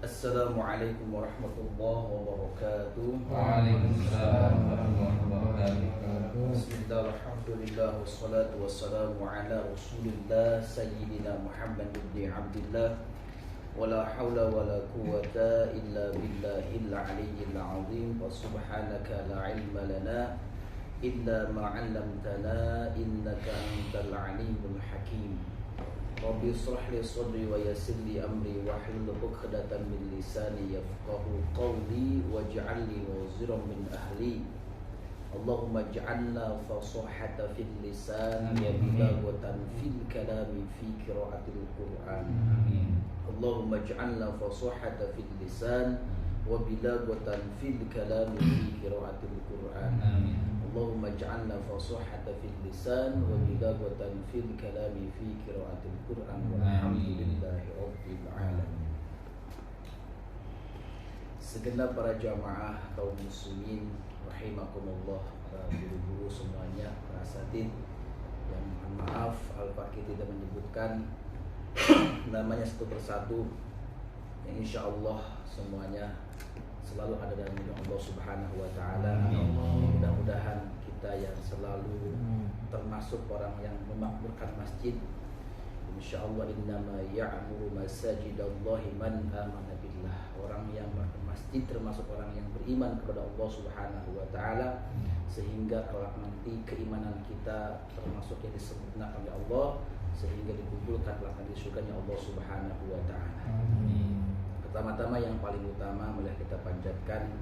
Assalamualaikum warahmatullahi wabarakatuh. Waalaikumsalam warahmatullahi wabarakatuh. Bismillah, alhamdulillah, wassalatu wassalamu ala rasulillah Sayyidina Muhammad ibn Abdillah. Wala hawla wala quwata illa billahil aliyyil azim. Wa subhanaka la ilma lana illa ma 'allamtana innaka antal alimul hakim. Rabbi israh li sadri wa yassir li amri wahlul 'uqdatam min lisani yafqahu qawli waj'al li waziran min ahli. Allahumma ij'alna fasahata fil lisan wa bilagatan fil kalami fi qiraatil Qur'an. Allahumma ij'alna fasahata fil lisan wa bilagatan fil kalami fi qiraatil Qur'an. Allahumma ij'alna fasahata fil lisan wa bilagatan fil kalami fi qiraatil Qur'an. Walhamdulillahi rabbil alamin. Segenap para jamaah kaum muslimin rahimakumullah, para guru-guru semuanya, para asatidz yang mohon maaf Al-Fakih tidak menyebutkan namanya satu persatu, yang insya Allah semuanya selalu ada dalam lindungan Allah Subhanahu wa Ta'ala. Mudah-mudahan kita yang selalu termasuk orang yang memakmurkan masjid. Insya Allah innama ya'muru masajidallahi man amana billah. Orang yang masjid termasuk orang yang beriman kepada Allah Subhanahu wa Ta'ala, sehingga kelak nanti keimanan kita termasuk yang disebutkan oleh Allah, sehingga dikumpulkan kelak nanti surganya Allah Subhanahu wa Ta'ala. Pertama-tama yang paling utama mari kita panjatkan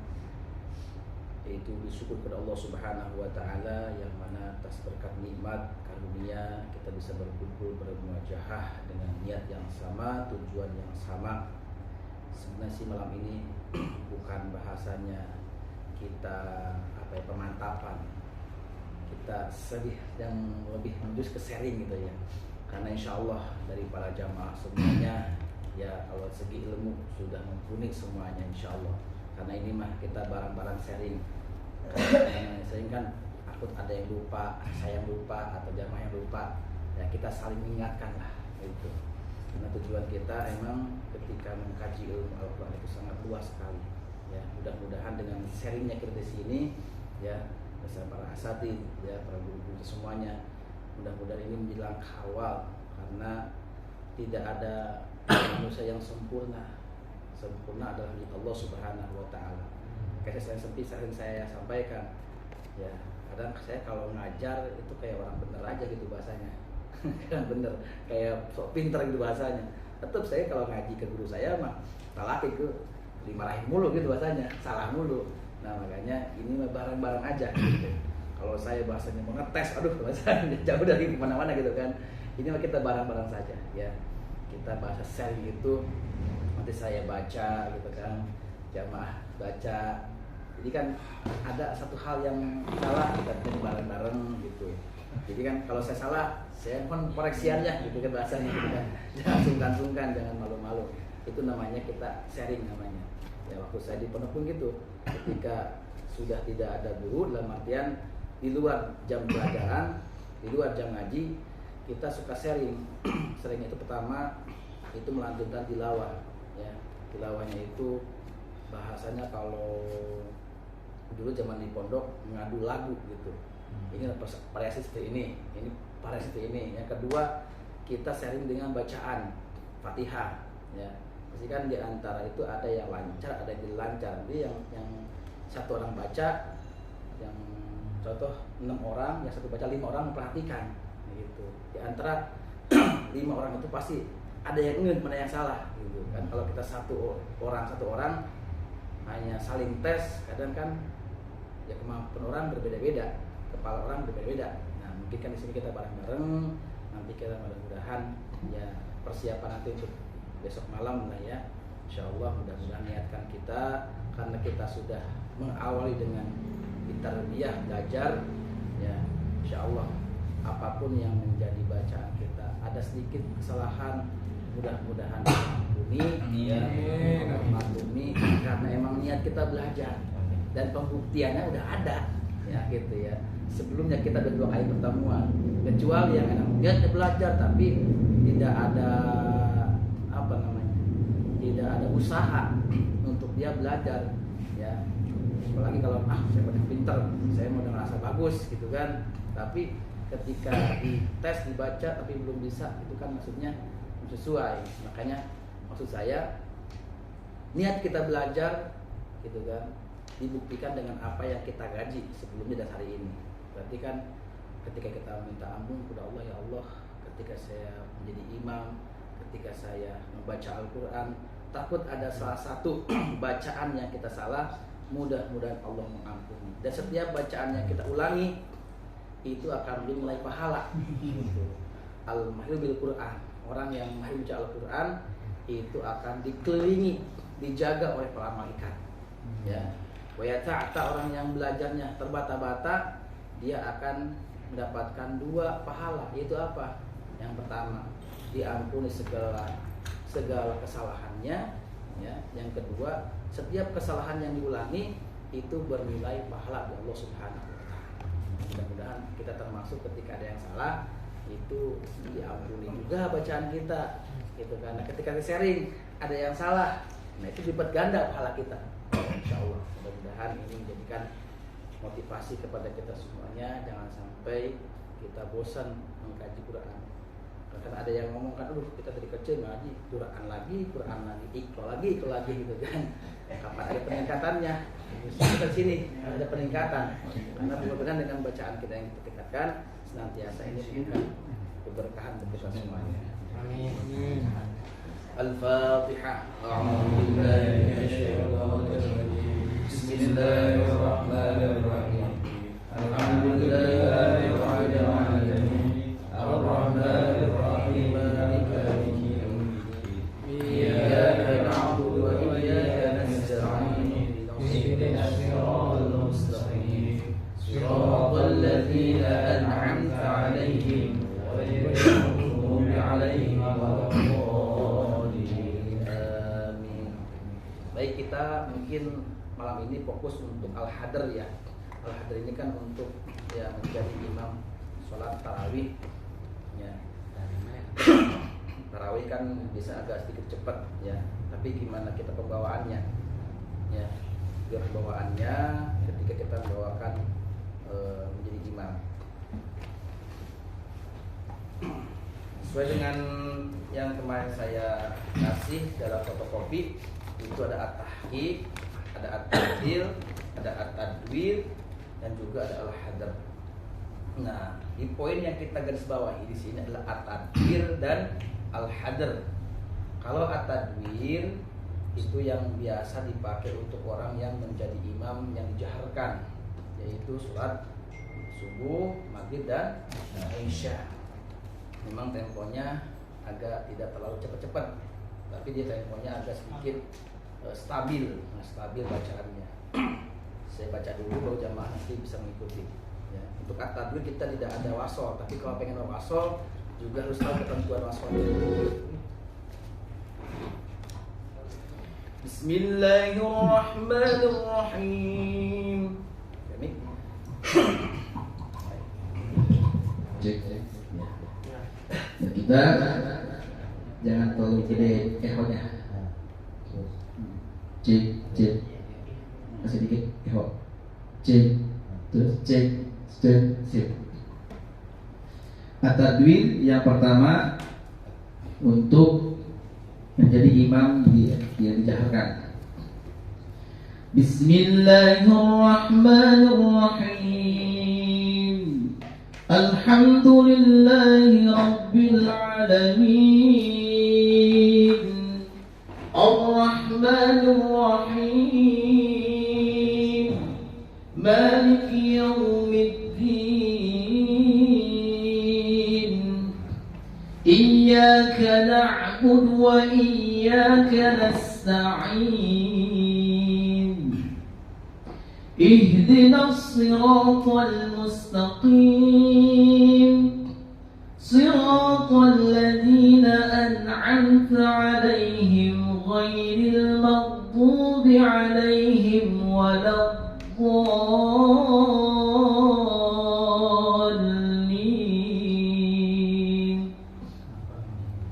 yaitu bersyukur kepada Allah Subhanahu wa Ta'ala, yang mana atas berkat nikmat karunia kita bisa berkumpul bermuajahah dengan niat yang sama, tujuan yang sama. Sebenarnya sih malam ini bukan bahasanya kita pemantapan, kita sedih yang lebih menjus ke sharing gitu ya, karena insya Allah dari para jamaah semuanya ya kalau segi ilmu sudah mumpuni semuanya insya Allah. Karena ini mah kita barang-barang sharing. Sering kan takut ada yang lupa, saya yang lupa atau jamaah yang lupa, ya kita saling mengingatkan lah itu. Karena tujuan kita emang ketika mengkaji ilmu Al-Quran itu sangat luas sekali. Ya mudah-mudahan dengan sharingnya kita di sini ya bersama para asatidz ya para guru-guru semuanya, mudah-mudahan ini menjadi langkah awal, karena tidak ada manusia yang sempurna. Sempurna adalah milik Allah Subhanahu wa Ta'ala. Kayak sering saya sampaikan ya, kadang saya kalau ngajar itu kayak orang bener aja gitu bahasanya. Kan bener, kayak sok pinter gitu bahasanya. Tetap saya kalau ngaji ke guru saya mah salah itu dimarahin mulu gitu bahasanya, salah mulu. Nah makanya ini mah bareng-bareng aja gitu. Kalau saya bahasanya mau ngetes, aduh bahasanya jauh dari kemana-mana gitu kan. Ini mah kita bareng-bareng saja ya. Kita bahasa sharing itu nanti saya baca gitu kan, jamaah baca. Jadi kan ada satu hal yang salah kita jadi bareng-bareng gitu. Jadi kan kalau saya salah, saya mohon koreksi aja gitu kan bahasanya gitu kan. Jangan sungkan-sungkan, jangan malu-malu. Itu namanya kita sharing namanya. Ya waktu saya di pondok pun gitu. Ketika sudah tidak ada guru, dalam artian di luar jam pelajaran, di luar jam ngaji, kita suka sharing. Sharing itu pertama itu melanjutkan tilawah ya. Tilawahnya itu bahasanya kalau dulu zaman di pondok mengadu lagu gitu. Ini variasi seperti ini variasi seperti ini. Yang kedua kita sharing dengan bacaan Fatihah ya. Pasti kan di antara itu ada yang lancar, ada yang tidak lancar. Jadi yang satu orang baca, yang contoh 6 orang, yang satu baca 5 orang memperhatikan gitu. Di antara 5 orang itu pasti ada yang ingat mana yang salah gitu kan. Kalau kita satu orang hanya saling tes, kadang kan ya kemampuan orang berbeda-beda, kepala orang berbeda-beda. Nah mungkin kan di sini kita bareng-bareng, nanti kita mudah-mudahan ya persiapan nanti untuk besok malam lah ya. Insya Allah mudah-mudahan niatkan kita, karena kita sudah mengawali dengan tarbiyah belajar ya. Insya Allah apapun yang menjadi bacaan kita ada sedikit kesalahan, mudah-mudahan maklumi karena emang niat kita belajar dan pembuktiannya udah ada ya gitu ya. Sebelumnya kita ada 2 kali pertemuan, kecuali yang enak niatnya belajar tapi tidak ada usaha untuk dia belajar, ya. Apalagi kalau saya mau pinter, saya mau ngerasa bagus gitu kan. Tapi ketika dites, dibaca tapi belum bisa, itu kan maksudnya sesuai. Makanya maksud saya niat kita belajar gitu kan dibuktikan dengan apa yang kita gaji sebelumnya dan hari ini. Berarti kan ketika kita minta ampun kepada Allah, ya Allah, ketika saya menjadi imam, ketika saya membaca Al-Quran, takut ada salah satu bacaan yang kita salah, mudah-mudahan Allah mengampuni. Dan setiap bacaan yang kita ulangi itu akan nilai pahala. Al-mahir bil Quran, orang yang mahir baca Al-Quran itu akan dikelilingi, dijaga oleh para malaikat. Ya, wa yata'ata, orang yang belajarnya terbata-bata, dia akan mendapatkan 2 pahala. Yaitu apa? Yang pertama, diampuni segala kesalahannya, ya. Yang kedua, setiap kesalahan yang diulangi itu bernilai pahala di Allah Subhanahu wa taala. Mudah-mudahan kita termasuk ketika ada yang salah itu diampuni juga bacaan kita, gitu kan. Nah, ketika sharing ada yang salah, nah itu lipat ganda pahala kita. Insyaallah, mudah-mudahan ini menjadikan motivasi kepada kita semuanya, jangan sampai kita bosan mengkaji Quran. Karena ada yang ngomong kan, kita dari kecil ngaji Quran lagi, ikhlas lagi gitu kan. Kapan ada peningkatannya? Kita sini ada peningkatan. Karena benar-benar dengan bacaan kita yang kita tingkatkan senantiasa ini bukan keberkahan untuk kita semuanya. Amin. Al-Fatihah. A'udzu billahi minasyaitonir rajim. Bismillahirrahmanirrahim. Alhamdulillahirabbil alamin. Ar-Rahmanir Rahim. Maliki yaumiddin. Iyyaka na'budu wa iyyaka nasta'in. Ihdinas siratal mustaqim. Siratal ladzina an'amta 'alaihim ghairil maghdubi 'alaihim waladdallin. Amin. Baik, kita mungkin malam ini fokus untuk Al-Hadr ya. Al-Hadr ini kan untuk ya menjadi imam sholat tarawih ya. Tarawih kan bisa agak sedikit cepat ya, tapi gimana kita pembawaannya ya, biar pembawaannya ketika kita membawakan menjadi imam sesuai dengan yang kemarin saya kasih dalam fotokopi. Itu ada at-tahqiq, ada at-ta'dil, ada at-tadwir, dan juga ada al-hadr. Nah, di poin yang kita garis bawahi di sini adalah at-tadwir dan al-hadr. Kalau at-tadwir itu yang biasa dipakai untuk orang yang menjadi imam yang dijaharkan, yaitu sholat subuh, maghrib, dan isya. Memang temponya agak tidak terlalu cepat-cepat, tapi dia temponya agak sedikit stabil bacaannya. Saya baca dulu baru jamaah nanti bisa mengikuti ya. Untuk at-tadwir kita tidak ada wasol, tapi kalau pengen wasol juga harus tahu ketentuan wasolnya. Bismillahirrahmanirrahim. Kita jangan terlalu gede ehonya. Cek masih dikit eho. Cek terus cek sip. At-tadwir yang pertama untuk menjadi imam yang dijaharkan. Bismillahirrahmanirrahim. Alhamdulillahi rabbil alamin. Ar-Rahmanir Rahim. Maliki yaumiddin. Iyyaka na'budu wa iyyaka nasta'in. Ihdinas siratal mustaqim. Siratal ladzina an'amta 'alaihim ghairil maghdubi 'alaihim waladdallin.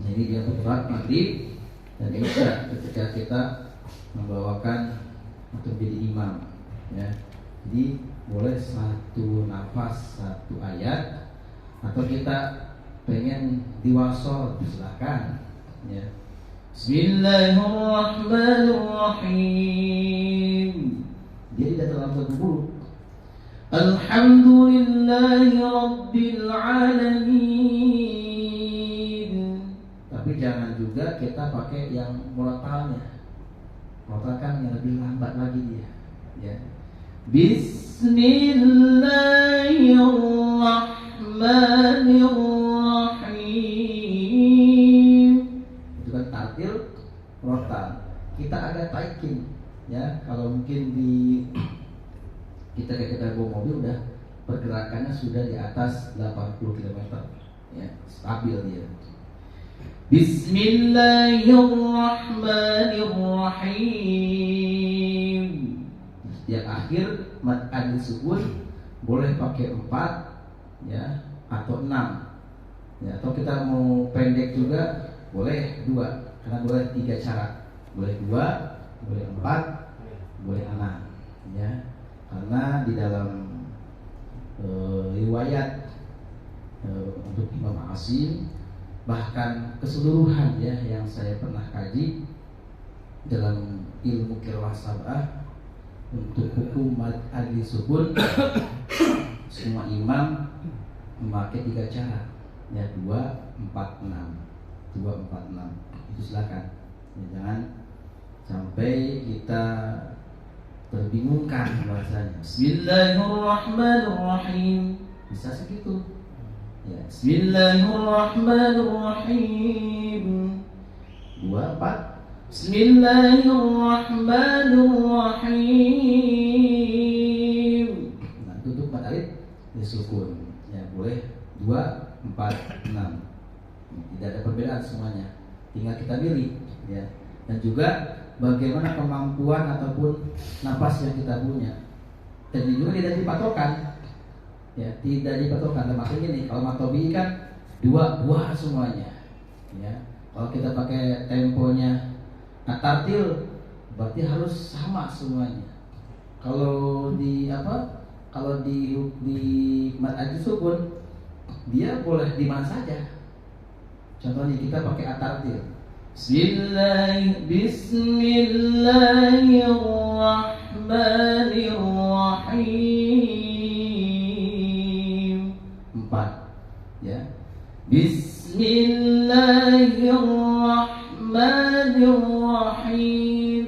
Jadi dia sholat maghrib dan isya ketika kita membawakan atau menjadi imam, ya. Jadi boleh satu nafas satu ayat, atau kita pengen diwasol silakan, ya. Bismillahirrahmanirrahim. Dia tidak terlalu buruk. Alhamdulillahi Rabbil Alamin. Tapi jangan juga kita pakai yang murattalnya. Murattal kan yang lebih lambat lagi dia, ya. Bismillahirrahmanirrahim. Itu kan tartil murattal. Kita agak taikin, ya. Kalau mungkin di kita bawa mobil udah pergerakannya sudah di atas 80 km, ya, stabil dia. Bismillahirrahmanirrahim. Setiap akhir mad adli sukun boleh pakai 4, ya, atau 6, ya, atau kita mau pendek juga boleh 2, karena boleh 3 cara, boleh 2, boleh 4, boleh 6, ya. Karena di dalam riwayat untuk Imam Asim, bahkan keseluruhan, ya, yang saya pernah kaji dalam ilmu qiraah sab'ah, untuk hukum mad adli sukun semua imam memakai 3 cara, ya, 2, 4, 6, 2, 4, 6. Itu silakan, ya, jangan sampai kita terbingungkan bahasanya. Bismillahirrahmanirrahim, bisa segitu, ya. Bismillahirrahmanirrahim 2, 4. Bismillahirrahmanirrahim. Nah, tutup mad alif disukun, ya, boleh 2, 4, 6. Tidak ada perbedaan semuanya, tinggal kita pilih, ya. Dan juga bagaimana kemampuan ataupun nafas yang kita punya. Dan juga tidak dipatokan, ya, tidak dipatokan. Termasuk ini, kalau matobi kan 2 buah semuanya, ya. Kalau kita pakai temponya tartil, berarti harus sama semuanya. Kalau di kalau di mad adli sukun, dia boleh di mana saja. Contohnya kita pakai tartil. Bismillahirrahmanirrahim 4, ya. Bismillahirrahmanirrahim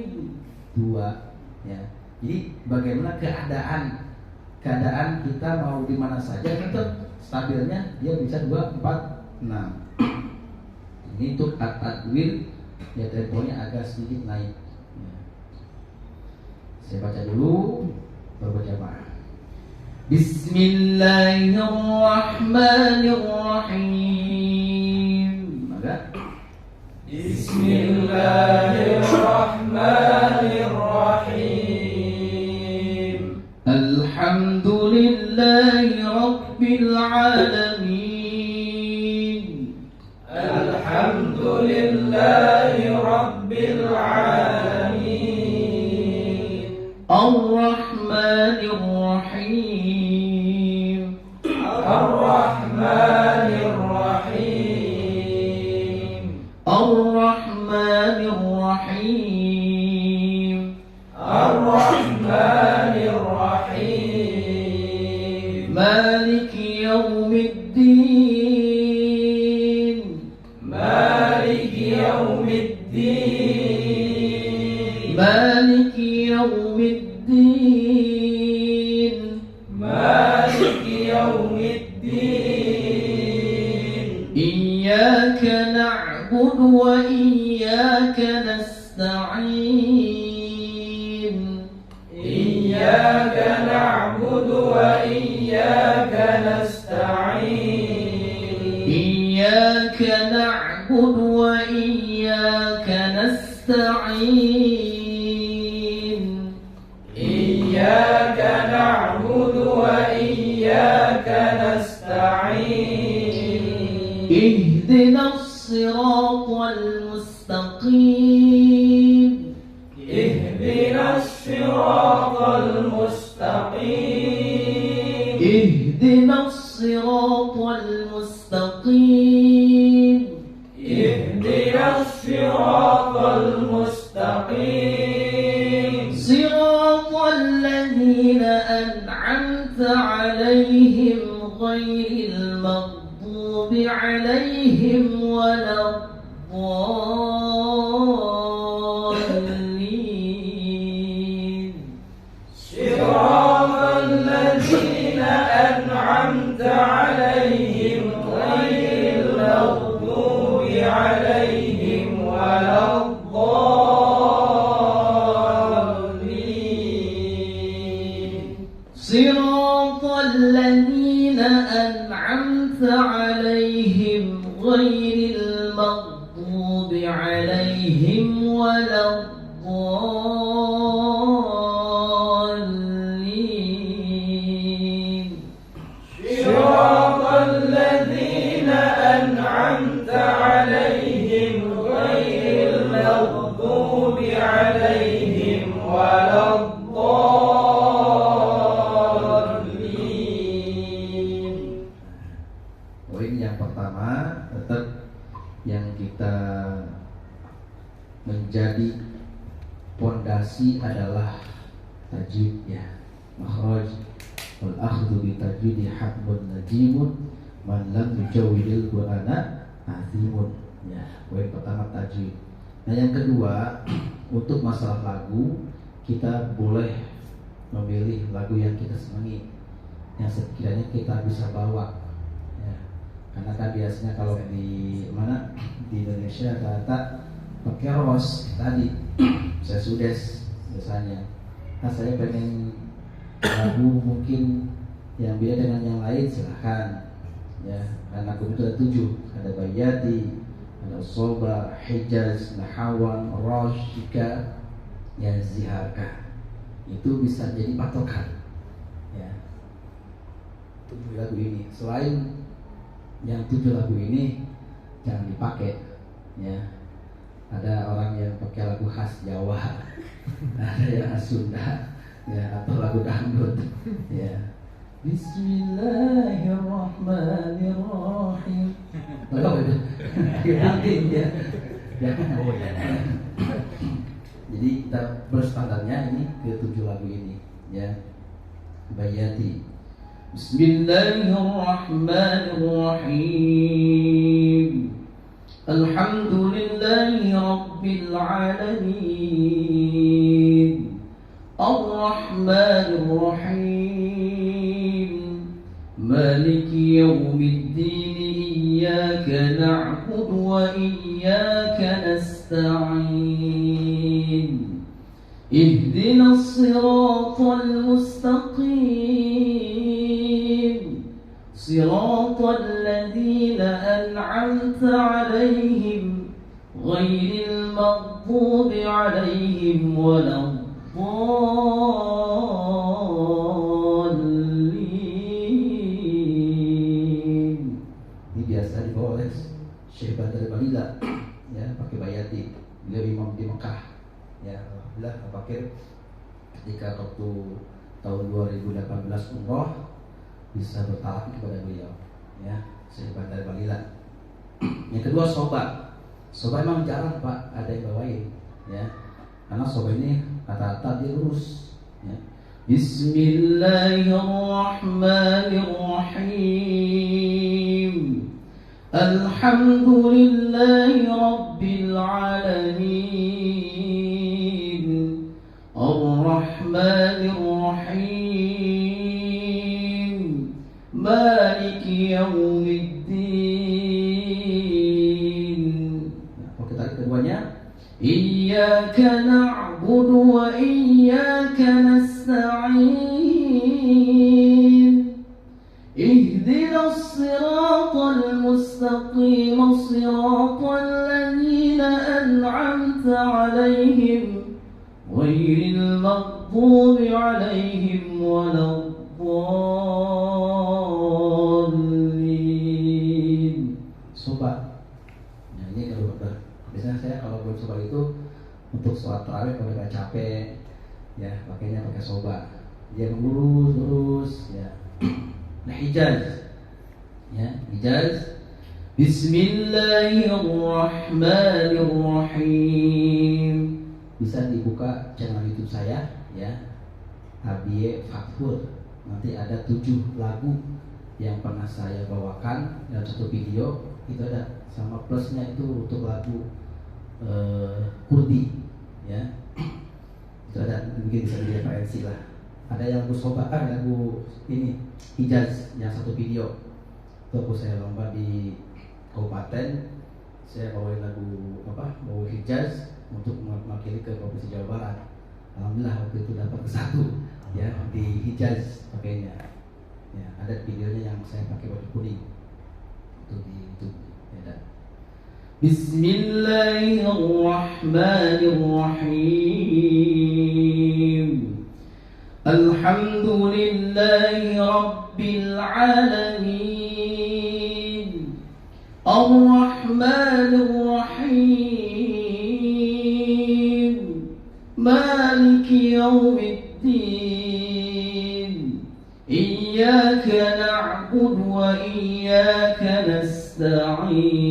2, ya. Jadi bagaimana keadaan kita mau di mana saja, tetap stabilnya dia bisa 2, 4, 6. Ini untuk at-tadwil, ya, temponya agak sedikit naik, ya. Saya baca dulu, baru berjamaah. Bismillahirrahmanirrahim. Maka Bismillahirrahmanirrahim. Alhamdulillahi Rabbil Alamin. Alhamdulillahi Rabbil Alamin. Ar-Rahmanir-Rahim. Ar-Rahmanir-Rahim. Ar-Rahmanir-Rahim. Ar-Rahmanir-Rahim. Maliki Yawmiddin. Maliki Yawmiddin. Maliki Yawmiddin. Maliki Yawmiddin. Iyyaka na'budu wa iyyaka nasta'in. Iyyaka na'budu wa iyyaka nasta'in. Iyyaka na'budu wa iyyaka nasta'in. Iyyaka na'budu wa iyyaka nasta'in. Ihdinas siratal المستقيم اهدنا الصراط المستقيم اهدنا الصراط المستقيم اهدنا الصراط المستقيم صراط الذين أنعمت عليهم غير المغضوب عليهم ولا الضالين صراط الذين أنعمت عليهم غير المغضوب عليهم ولا الضالين صراط الذين أنعمت عليهم غير المغضوب عليهم ولا الضالين صراط الذين أنعمت عليهم غير المغضوب عليهم ولا الضالين. Poin yang pertama tetap yang kita menjadi pondasi adalah tajwid ya, makhraj. Wal akhdhu bi tajwidi habbun najimun man lam yujawwidil qur'ana athimun. Ya, poin pertama tajwid. Nah, yang kedua, untuk masalah lagu kita boleh memilih lagu yang kita senangi, yang sekiranya kita bisa bawa. Ya, karena kan biasanya kalau di mana di Indonesia rata pakai ros tadi saya sudes biasanya. Nah, saya pengen lagu mungkin yang beda dengan yang lain, silahkan ya. Karena lagu itu ada 7, ada Bayati, ada Soba, Hijaz, Nahawan, Roshika, ya Ziharka. Itu bisa jadi patokan ya, 7 lagu ini. Selain yang 7 lagu ini jangan dipakai ya. Ada orang yang pakai lagu khas Jawa, ada yang khas Sunda ya, atau lagu dangdut ya. Bismillahirrahmanirrahim. Tahu itu? Yakin ya. Oh ya. Jadi kita berstandarnya ini ke 7 lagu ini ya. Bayati. Bismillahirrahmanirrahim. Alhamdulillahi Rabbil Alamin. Ar-Rahmanir Rahim. Maliki Yawmiddin. Iyyaka na'budu wa iyyaka nasta'in. Ihdinas siratal mustaqim. Siratal ladzina an'amta 'alaihim ghairil maghdubi 'alaihim waladdallin. Ini biasa dibawa oleh Syekh Badar Balila ya, pakai Bayati. Beliau imam di Mekah ya. Alhamdulillah Fakir ketika waktu tahun 2018 umroh bisa bertalaki kepada beliau ya, Syekh Badar Balila. Yang kedua Soba. Soba emang jarang Pak ada yang bawain ya, karena Soba ini rata-rata dia lurus ya. Bismillahirrahmanirrahim. Alhamdulillahi Rabbil Alamin. Ar-Rahmanir Rahim. Maliki Yawmiddin. Nah, oke, tadi keduanya Iyyaka na'budu wa iyyaka nasta'in. Ihdinas siratal mustaqim. Siratal ladzina an'amta 'alaihim ghairil maghdubi 'alaihim waladdallin. Sobat. Nah, ini kalau biasanya saya saya kalau belum soba itu untuk sholat tarawih kalau nggak capek ya pakainya pakai soba, dia lurus ya. Nah Hijaz ya, Hijaz. Bismillahirrahmanirrahim. Bisa dibuka channel YouTube saya ya, Habie Fathur. Nanti ada 7 lagu yang pernah saya bawakan dalam satu video, itu ada sama plusnya itu untuk lagu Kurdi ya. Itu ada, mungkin bisa direferensi lah. Ada yang lagu soba, lagu ini Hijaz yang satu video. Itu aku saya lomba di kabupaten, saya bawain lagu bawa Hijaz untuk mewakili ke Provinsi Jawa Barat. Alhamdulillah waktu itu dapat ke 1 ya di Hijaz pakainya. Ya, ada videonya yang saya pakai baju kuning untuk di YouTube. Ya, Bismillahirrahmanirrahim. Alhamdulillahi Rabbil Alamin. Ar-Rahmanir-Rahim. Maliki Yawmiddin. Iyyaka na'budu wa iyyaka nasta'in.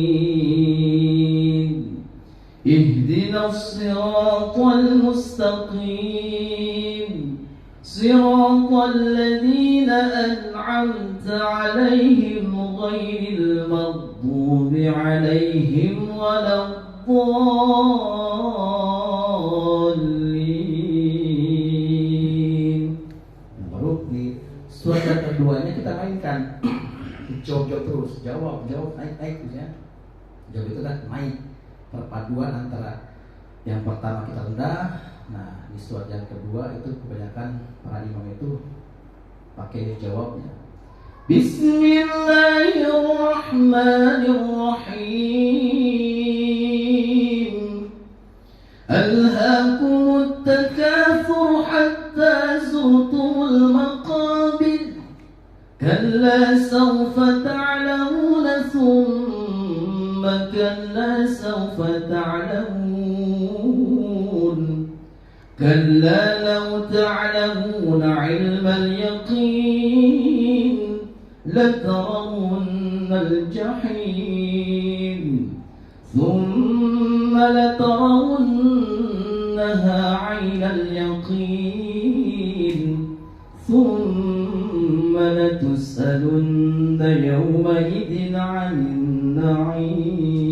Ihdinas siratal mustaqim. Siratal ladzina an'amta 'alaihim ghairil maghdubi 'alaihim waladdallin. Baru di surat yang keduanya kita mainkan. Jawab terus, jawab naik ya. Jawab itu kan naik, perpaduan antara yang pertama kita rendah. Nah, di surat yang kedua itu kebanyakan para imam itu pakai jawabnya. Bismillahirrahmanirrahim. Alhaakumut takatsur hatta zurtumul maqabir. Kalla sawfa ta'lamuna thumma kalla sawfa ta'lamun. كلا لو تعلمون علم اليقين لترون الجحيم ثم لترونها عين اليقين ثم لتسألن يومئذ عن النعيم.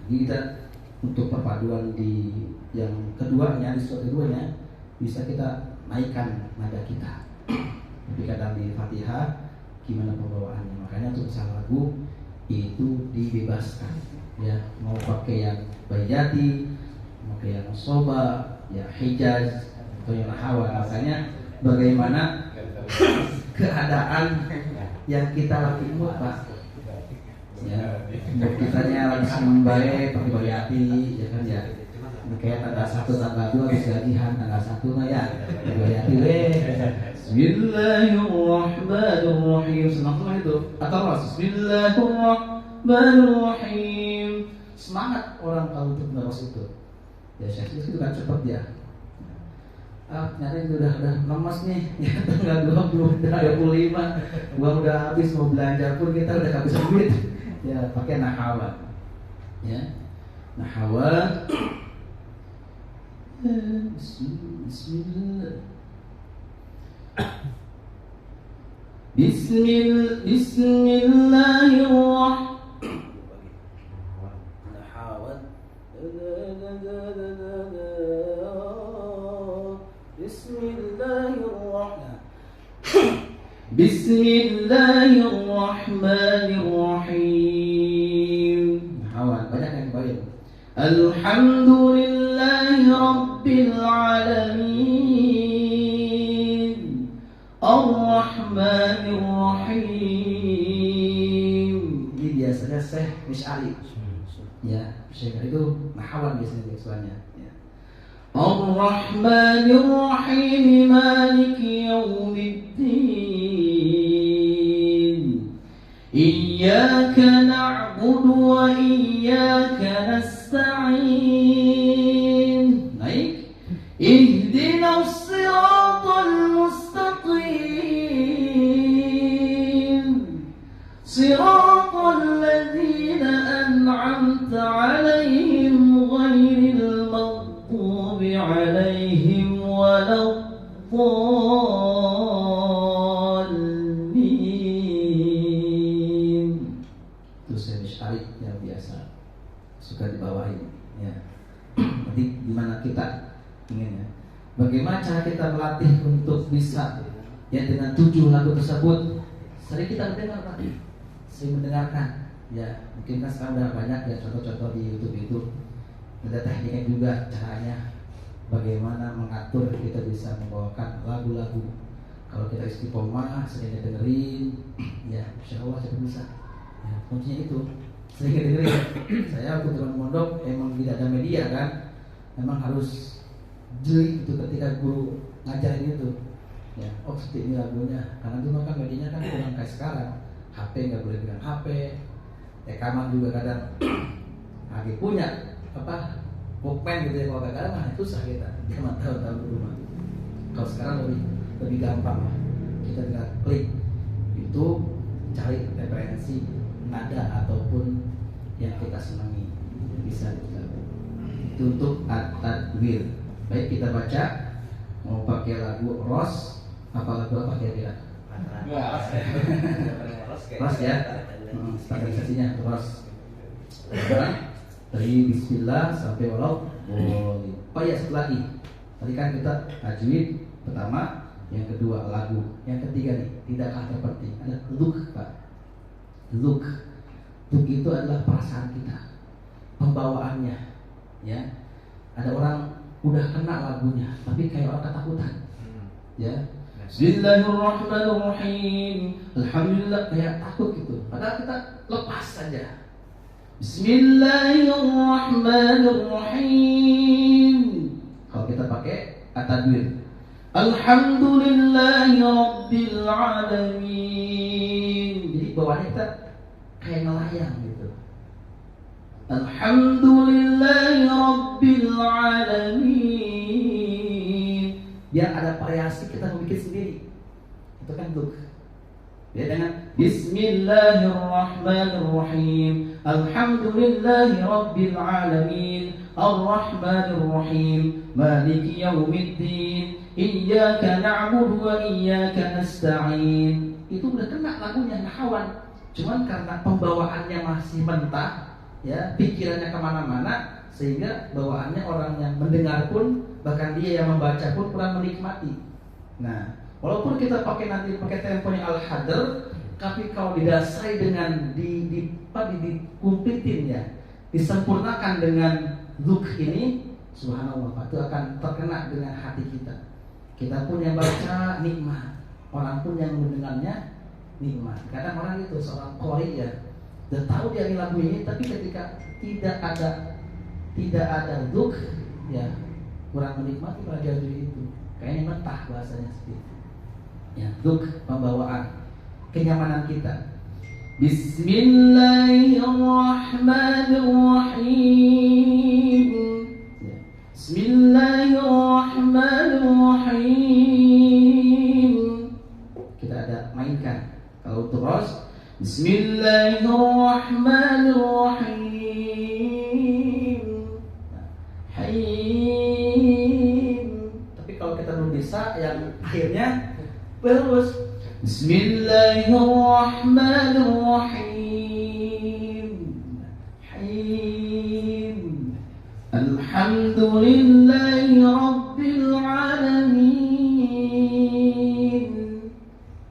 Kita untuk perpaduan di yang keduanya, di surat keduanya bisa kita naikkan nada kita. Tapi kadang di Fatihah gimana pembawaannya, makanya untuk salah lagu itu dibebaskan ya, mau pakai yang Baijati, mau pakai yang Soba, ya Hijaz atau yang Nahawa. Makanya bagaimana keadaan yang kita lagi buat Pak ya, kitanya langsung baik pakai Baijati ya kan ya. Kayak tanggal 1, tanggal 2 habis gajian, tanggal 1 mah ya Baijati Bismillahirrahmanirrahim. Senang itu atau Bismillahirrahmanirrahim. Semangat orang kalau untuk menerus itu ya, saya itu kan cepat ya. Ternyata itu udah lemas nih ya, tanggal 25 uang udah habis, mau belanja pun kita udah kehabisan duit ya, pakai Nahawa ya. Nahawa Bismillahirrahmanirrahim. Nahawan banyak yang baik. Alhamdulillahi Rabbil Alamin. Ar-Rahmanir-Rahim. Ini biasanya Syekh Misyari ya, Syekh itu Nahawan biasanya suaranya ya. Ar-Rahmanir-Rahim. Maliki Yawmiddin. Iyyaka na'budu نعبد وإياك نستعين. Naik. اهدنا الصراط المستقيم صراط الذين أنعمت عليهم غير المغضوب عليهم ولا الضالين. Itu syarik yang biasa suka dibawain ya. Nanti gimana kita ingin ya, bagaimana cara kita melatih untuk bisa ya dengan 7 lagu tersebut. Sering kita mendengar Pak, sering mendengarkan ya. Mungkin kan sekarang udah banyak ya contoh-contoh di YouTube itu. Ada tekniknya juga, caranya bagaimana mengatur kita bisa membawakan lagu-lagu. Kalau kita istiqomah sering dengerin ya, insya Allah saya bisa ya, kuncinya itu sering dengerin. Saya waktu teman mondok emang tidak ada media kan, memang harus jeli itu ketika guru ngajarin itu ya. Oh seperti ini lagunya, karena dulu kan medianya kan kurang kayak sekarang. HP nggak boleh pegang HP, rekaman juga kadang lagi punya apa Walkman gitu ya, kalau kadang mah itu susah kita zaman tahun-tahun dulu. Kalau sekarang lebih gampang lah, kita tinggal klik itu, cari referensi nada ataupun yang kita senangi, bisa itu untuk at-tadwir. Baik, kita baca. Mau pakai lagu Ros, apa lagu apa kira-kira? Ros ya, standarisasinya Ros. Dari Bismillah sampai walau boleh. Oh ya, satu lagi. Tadi kan kita tajwid pertama, yang kedua lagu, yang ketiga nih tidak kalah terpenting ada look Pak. Look itu adalah perasaan kita, pembawaannya ya. Ada orang udah kena lagunya tapi kayak orang ketakutan ya. Bismillahirrahmanirrahim, alhamdulillah, kayak takut gitu, padahal kita lepas saja. Bismillahirrahmanirrahim. Kalau kita pakai at-tadwir, alhamdulillahi rabbil alamin, jadi bawaannya kita kayak ngelayang gitu. Alhamdulillahi rabbil alamin. Biar ada variasi, kita mau bikin sendiri. Itu kan look. Ya dengan Bismillahirrahmanirrahim, alhamdulillahi rabbil alamin, arrahmanirrahim, maliki yaumiddin, iyyaka na'budu wa iyyaka nasta'in. Itu udah kena lagunya, nahawan. Cuman karena pembawaannya masih mentah ya, pikirannya kemana-mana, sehingga bawaannya orang yang mendengar pun, bahkan dia yang membaca pun kurang menikmati. Nah, walaupun kita nanti pakai temponya al-hadr, tapi kalau didasari dengan dikumplitin ya, disempurnakan dengan look ini, subhanallah Pak, itu akan terkena dengan hati kita. Kita pun yang baca nikmat, orang pun yang mendengarnya nikmat. Kadang orang itu seorang qori ya, udah tahu dia lagu ini, tapi ketika tidak ada look ya, kurang menikmati pelajaran itu. Kayaknya mentah bahasanya seperti itu. Ya, look, pembawaan, kenyamanan kita. Bismillahirrahmanirrahim. Ya. Bismillahirrahmanirrahim. Kita ada mainkan. Kalau terus Bismillahirrahmanirrahim. Haim. Tapi kalau kita belum bisa, yang akhirnya terus Bismillahirrahmanirrahim. Haim. Alhamdulillahi rabbil alamin.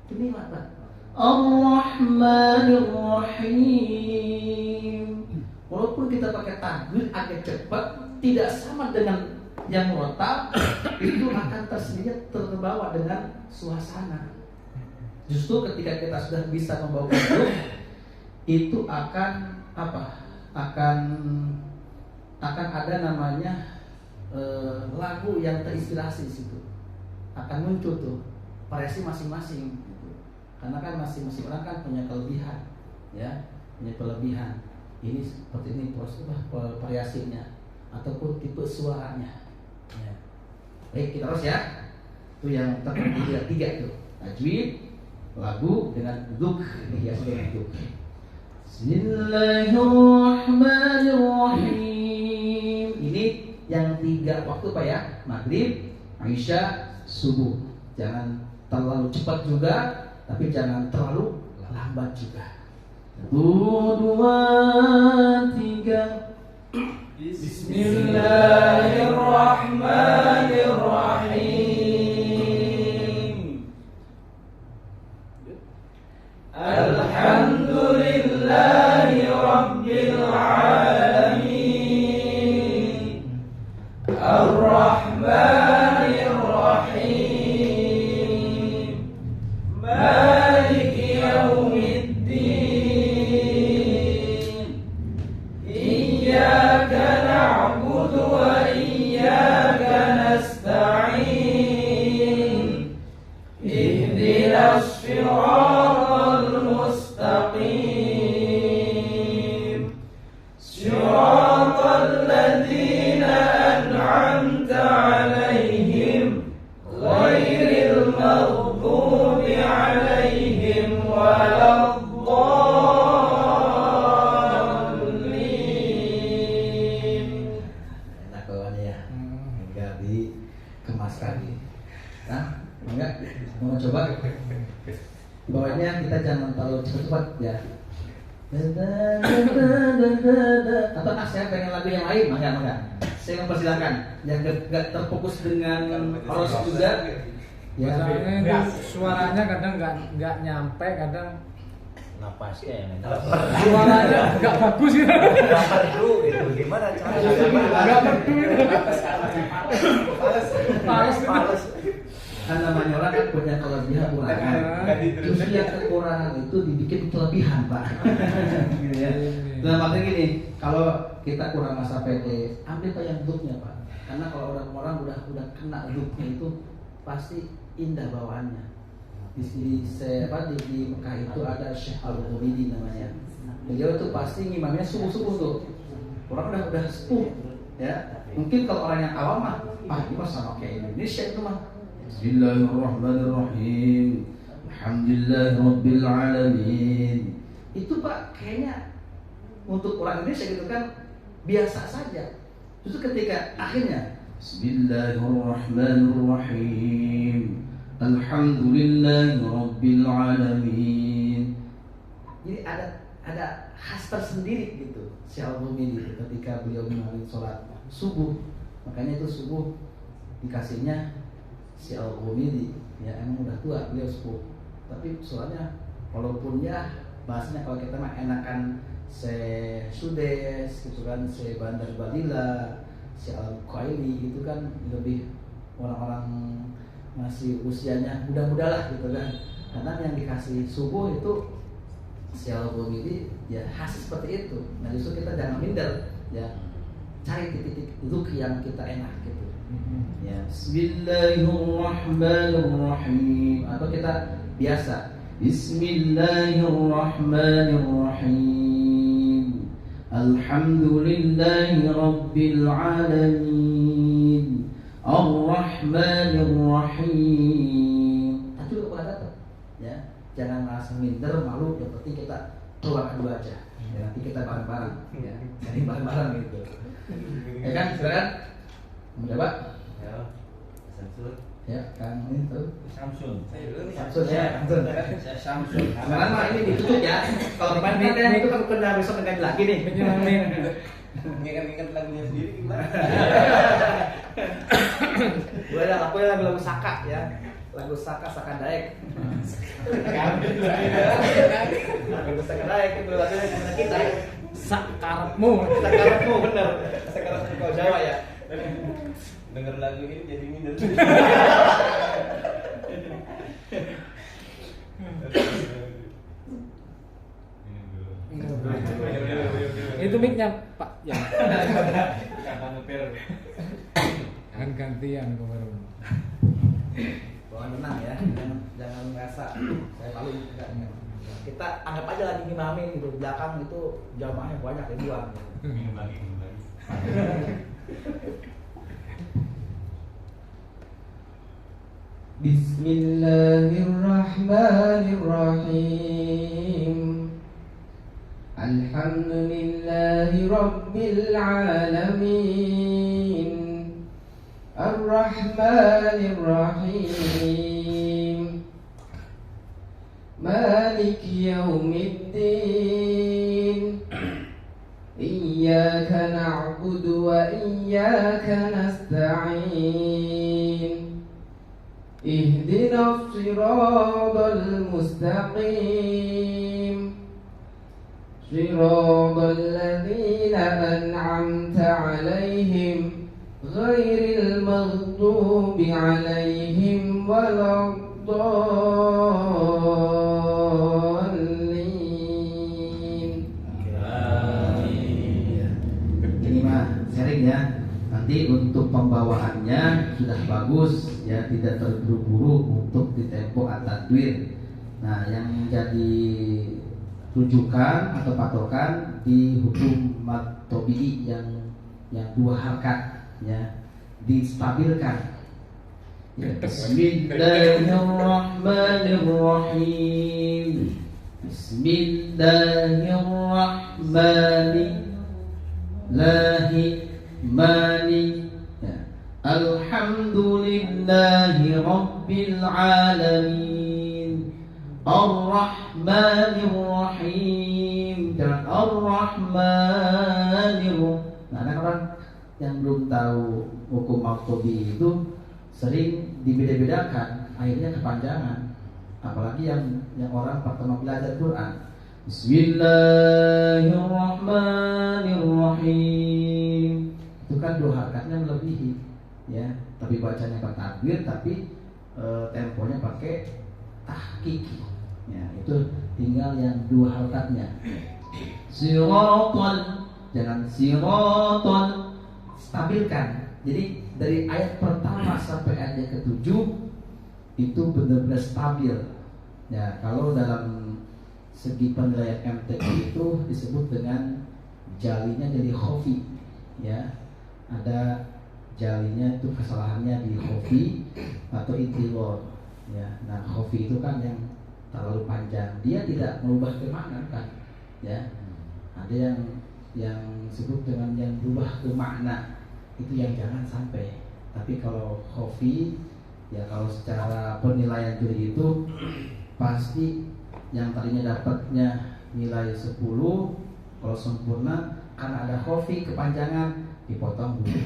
Ini apa? Ar-Rahmanir-Rahim. Walaupun kita pakai tajwid agak cepat, tidak sama dengan yang murattal, itu akan terbawa dengan suasana. Justru ketika kita sudah bisa membawa itu akan apa? Akan ada namanya lagu yang terinspirasi di situ. Akan muncul tuh variasi masing-masing gitu. Karena kan masing-masing orang kan punya kelebihan, ya, punya kelebihan. ini seperti ini variasinya ataupun tipe suaranya. Ya. Baik, kita terus ya. Itu yang terbagi tiga itu. Tajwid, lagu dengan duk, dihias dengan duk. Bismillahirrahmanirrahim. Ini yang 3 waktu Pak ya. Maghrib, Isya, subuh. Jangan terlalu cepat juga, tapi jangan terlalu lambat juga. 1, 2, 3. Bismillahirrahmanirrahim. Alhamdulillahi Rabbil Alamin. Ar-Rahmanir Rahim. Maliki Yaumiddin. Iyyaka na'budu wa iyyaka nasta'in. Ihdinas siratal mustaqim. Siratal ladzina an'amta 'alaihim ghairil maghdubi 'alaihim waladdallin. Enak bawaannya ya. Enggak dikemaskan. Nah, enggak mau coba bawaannya kita jangan terlalu cepat ya. Atau saya pengen lagu yang lain, enggak. Saya mempersilahkan yang enggak terfokus dengan chorus juga. Ya, Soalnya itu suaranya kadang nggak nyampe, kadang Napasnya yang suaranya nggak bagus gitu. nggak perlu itu gimana caranya? Nggak merdu gitu. Pales. kan namanya orang kan punya kelebihan kekurangan. Justru yang kekurangan itu dibikin kelebihan, Pak. Gitu ya. Dalam arti gini, kalau kita kurang masa PD, ambil Pak yang looknya, Pak. Karena kalau orang-orang udah kena looknya itu pasti indah bawaannya. Di Mekah itu ada Syekh Al-Humidi namanya. Beliau itu pasti ngimamnya subuh-subuh tuh. Orang udah sepuh, ya. Mungkin kalau orang yang awam mah, ini mah sama kayak Indonesia itu mah. Bismillahirrahmanirrahim. Alhamdulillahirabbil alamin. Itu Pak kayaknya untuk orang Indonesia gitu kan biasa saja. Justru ketika akhirnya Bismillahirrahmanirrahim. Alhamdulillahirabbil alamin. Jadi ada khas tersendiri gitu si Al-Humidi ketika beliau mengalami sholat subuh. Makanya itu subuh dikasihnya si Al-Humidi, ya emang udah tua beliau sepuh. Tapi soalnya walaupun ya bahasanya kalau kita mah enakan se Sudes gitu kan, se Bandar Badila, si Al-Qaili itu kan lebih orang-orang masih usianya muda-muda lah gitu kan. Karena yang dikasih subuh itu si Al-Humidi ya khas seperti itu. Nah justru kita jangan minder ya, cari titik-titik look yang kita enak gitu. Ya, Bismillahirrahmanirrahim. Atau kita biasa Bismillahirrahmanirrahim. Alhamdulillahirabbil alamin. Ar-Rahmanirrahim. Tapi udah datang. Ya, jangan merasa minder, malu. Yang penting kita keluar dulu aja. Ya, nanti kita bareng-bareng. Ya, jadi bareng-bareng gitu. Ya kan, silakan. Mencoba. Ya, Samsul. Ya, Kang ini tuh. Samsul. Saya dulu nih. Samsul ya, Samsul. Saya Samsul. Sekarang mah ini ditutup ya. Kalau kemarin kan itu kan kena besok ganti lagi nih. Ingat-ingat lagunya sendiri gimana? Gue ada aku yang lagu Saka ya. Lagu Saka Daek. Lagu Saka Daek itu lagunya kita. Sakarepmu. Sakarepmu bener. Sakarepmu kalau Jawa ya. Dengar lagu ini jadi minder. Itu mic-nya Pak ya. Kapan ngepel? Kan gantian kemarin. Bawa tenang ya. Jangan merasa saya paling enggak. Kita anggap aja lagi ngimamin gitu, belakang itu jamaahnya banyak ribuan. Minum lagi. Bismillahirrahmanirrahim. Alhamdulillahi Rabbil Alamin. Ar-Rahmanir-Rahim. Maliki Yawmiddin. Iyyaka na'budu wa iyyaka nasta'in. Ihdinas siratal mustaqim. Siratal ladzina an'amta 'alaihim ghairil maghdubi 'alaihim waladdallin. Ini mah sharing ya. Nanti untuk pembawaannya sudah bagus ya, tidak terburu-buru untuk di tempo at-tadwir. Nah, yang jadi rujukan atau patokan di hukum matobi'i yang 2 harkat ya, distabilkan. Ya, Bismillahirrahmanirrahim. Bismillahirrahmanirrahim. Ya. Alhamdulillahi Rabbil Alamin. Ar-Rahmanir-Rahim. Dan Ar-Rahmanir-Rahim. Nah, ada orang yang belum tahu hukum maktubi itu sering dibeda-bedakan, akhirnya kepanjangan. Apalagi yang orang pertama belajar Quran. Bismillahirrahmanirrahim. Itu kan 2 harkatnya melebihi ya, tapi bacanya pakai takbir, tapi temponya pakai tahqiq ya, itu tinggal yang 2 harkatnya. Siratal, jangan siratal, stabilkan. Jadi dari ayat pertama sampai ayat yang ke-7 itu benar-benar stabil ya. Kalau dalam segi penilaian MTQ itu disebut dengan jalinya jadi khofi ya. Ada jalinya itu kesalahannya di khofi atau itilor ya. Nah, khofi itu kan yang terlalu panjang, dia tidak merubah ke makna kan ya. Ada yang disebut dengan yang berubah ke makna, itu yang jangan sampai. Tapi kalau khofi ya, kalau secara penilaian juri itu pasti yang tadinya dapatnya nilai 10, kalau sempurna karena ada khofi kepanjangan dipotong 2.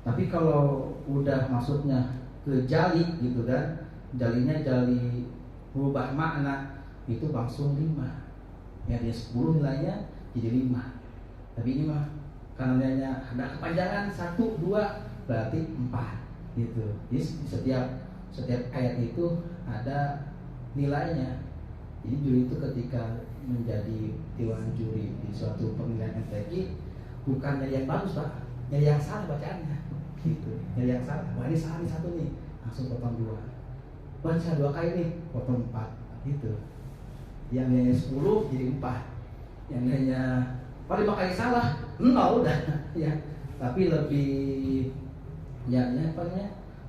Tapi kalau udah masuknya ke jali gitu kan, jalinya jali berubah makna, itu langsung 5 ya, dia 10 nilainya jadi 5. Tapi ini mah karena ada kepanjangan 1, 2 berarti 4 gitu. Jadi setiap ayat itu ada nilainya. Jadi juri itu ketika menjadi dewan juri di suatu penilaian MTQ bukan nyari yang bagus Pak, nyari yang salah bacaannya gitu. Nyari yang salah, wah ini salah nih 1 nih, langsung potong 2. Baca 2 kali nih, potong 4 gitu. Yang nilainya 10 jadi 4. Yang nilainya 5 kali salah, 0 udah ya. Tapi lebih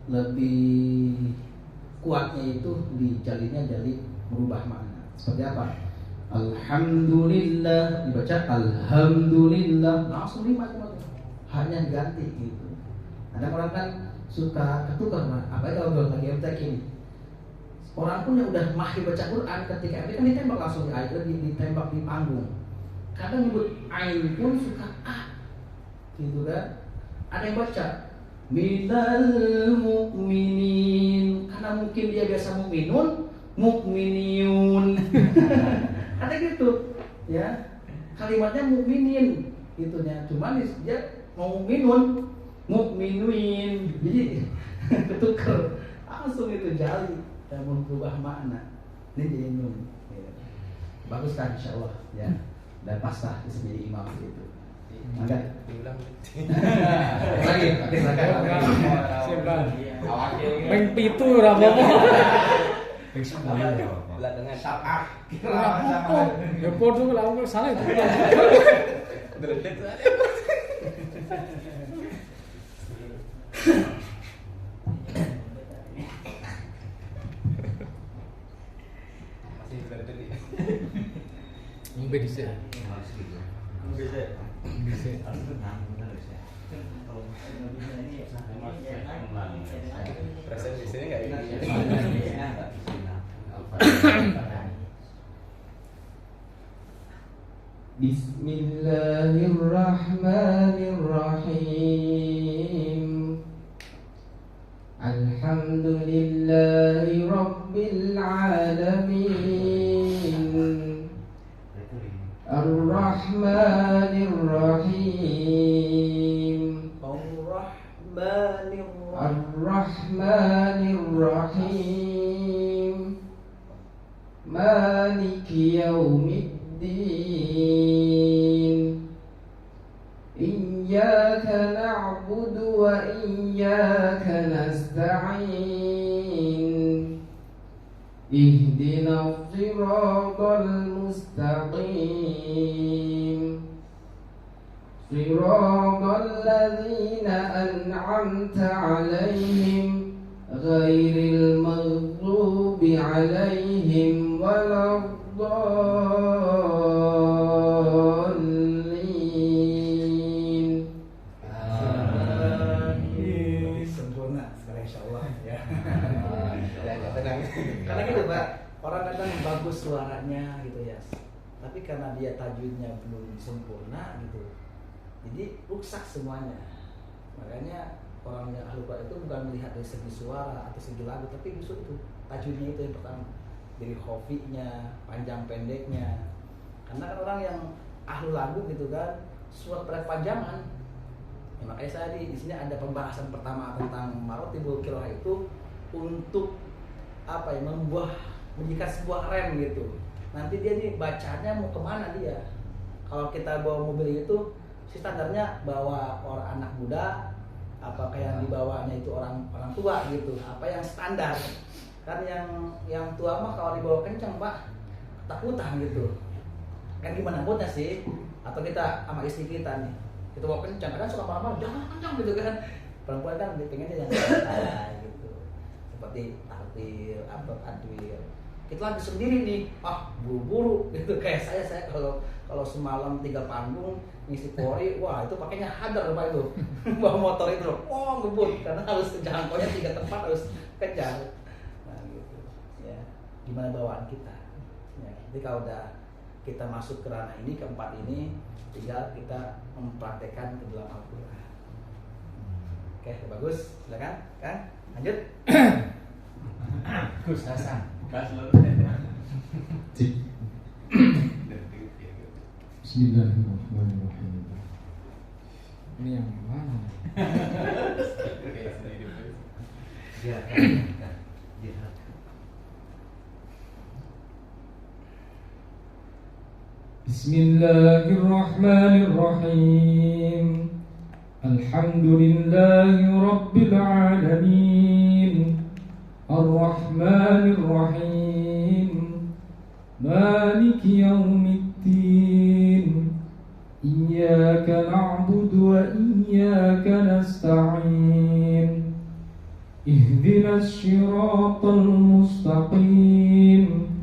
lebih kuatnya itu di jalinya jali merubah makna. Seperti apa? Alhamdulillah dibaca alhamdulillah, langsung 5 cuma hanya diganti gitu. Ada orang kan suka ketukar, apa itu kalau lagi MTQ ini. Orang pun yang udah mahir baca Quran ketika MTQ kan ditembak langsung di ayat, ditembak di panggung. Kadang nyebut ain pun suka gitu kan. Ada yang baca minal mu'minin, karena mungkin dia biasa mu'minun, mu'miniyun. Ada gitu ya, kalimatnya mu'minin gitunya, cuman dia mau mu'minun, mu'minuin, jadi ketuker langsung itu jali dan berubah makna. Ini jadi nun ya. Bagus kan insyaallah ya, dan pasrah disebut imam gitu. Angkat Diulang. Siapa? Peng pitu ra apa-apa. Belakangan Saat Ya podo lah aku salah itu. Dredet. Masih dredet ya. Ngombe dhisik. Bisa. Dhisik. Perasaan di sini enggak ini. Bismillahirrahmanirrahim. Alhamdulillahi Rabbil Alamin. Ar-Rahmanir-Rahim. Ar-Rahmanir-Rahim. Maliki yaumiddin. Iyyaka na'budu wa iyyaka nasta'in. Ihdinas siratal mustaqim. Siratal ladzina an'amta 'alaihim ghairil maghdubi 'alaihim waladdallin. Sempurna sekarang insyaallah ya. Tenang. Karena gitu Pak, orang kadang bagus suaranya gitu ya, tapi karena dia tajwidnya belum sempurna gitu, jadi rusak semuanya. Makanya orang yang ahli Quran itu bukan melihat dari segi suara atau segi lagu, tapi justru itu tajwidnya itu yang pertama, dari khofinya, panjang pendeknya. Karena kan orang yang ahli lagu gitu kan, suara berkepanjangan. Ya, makanya saya di sini ada pembahasan pertama tentang marotibul qiraah itu untuk apa ya, menjadikan sebuah rem gitu. Nanti dia nih bacanya mau kemana dia. Kalau kita bawa mobil itu si standarnya bawa orang anak muda, apakah yang dibawanya itu orang tua gitu, apa yang standar. Kan yang tua mah kalau dibawa kencang Pak, ketakutan gitu. Kan gimana moodnya sih? Atau kita sama istri kita nih, kita bawa kencang, kadang suka marah-marah, jangan kencang gitu kan. Perempuan kan pengennya yang santai gitu. Seperti takdir, atau adwir. Kita lagi sendiri nih, buru-buru gitu. Kayak saya kalau semalam 3 panggung ngisi pori, wah itu pakainya hadar Pak itu. Bawa motor itu loh, ngebut karena harus jangkaunya 3 tempat harus kejar. Nah gitu. Ya, gimana bawaan kita. Ya, jadi kalau udah kita masuk ke ranah ini, keempat ini, tinggal kita mempraktekkan ke dalam Al-Quran. Oke, bagus, silakan, kan? Lanjut. Gus Hasan. Bismillahirrahmanirrahim. Ini yang mana? Bismillahirrahmanirrahim. Alhamdulillahi Rabbil Alamin. Ar-Rahmanir-Rahim. Maliki yaumiddin. Iyyaka na'budu wa iyyaka nasta'in. Ihdinas siratal mustaqim.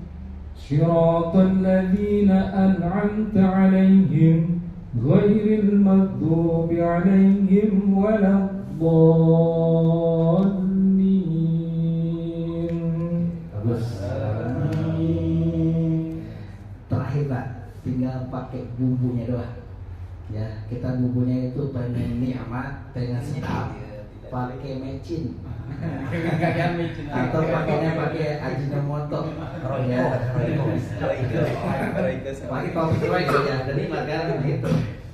Siratal ladzina an'amta 'alaihim ghairil maghdubi 'alaihim waladdallin. Terakhir Pak, tinggal pakai bumbunya doang. Ya, kita bumbunya itu pengen nikmat, pengen sedap, pakai mecin. Atau pakainya pakai ajinomoto. Ya, pakai kopi itu ya, jadi makan gitu.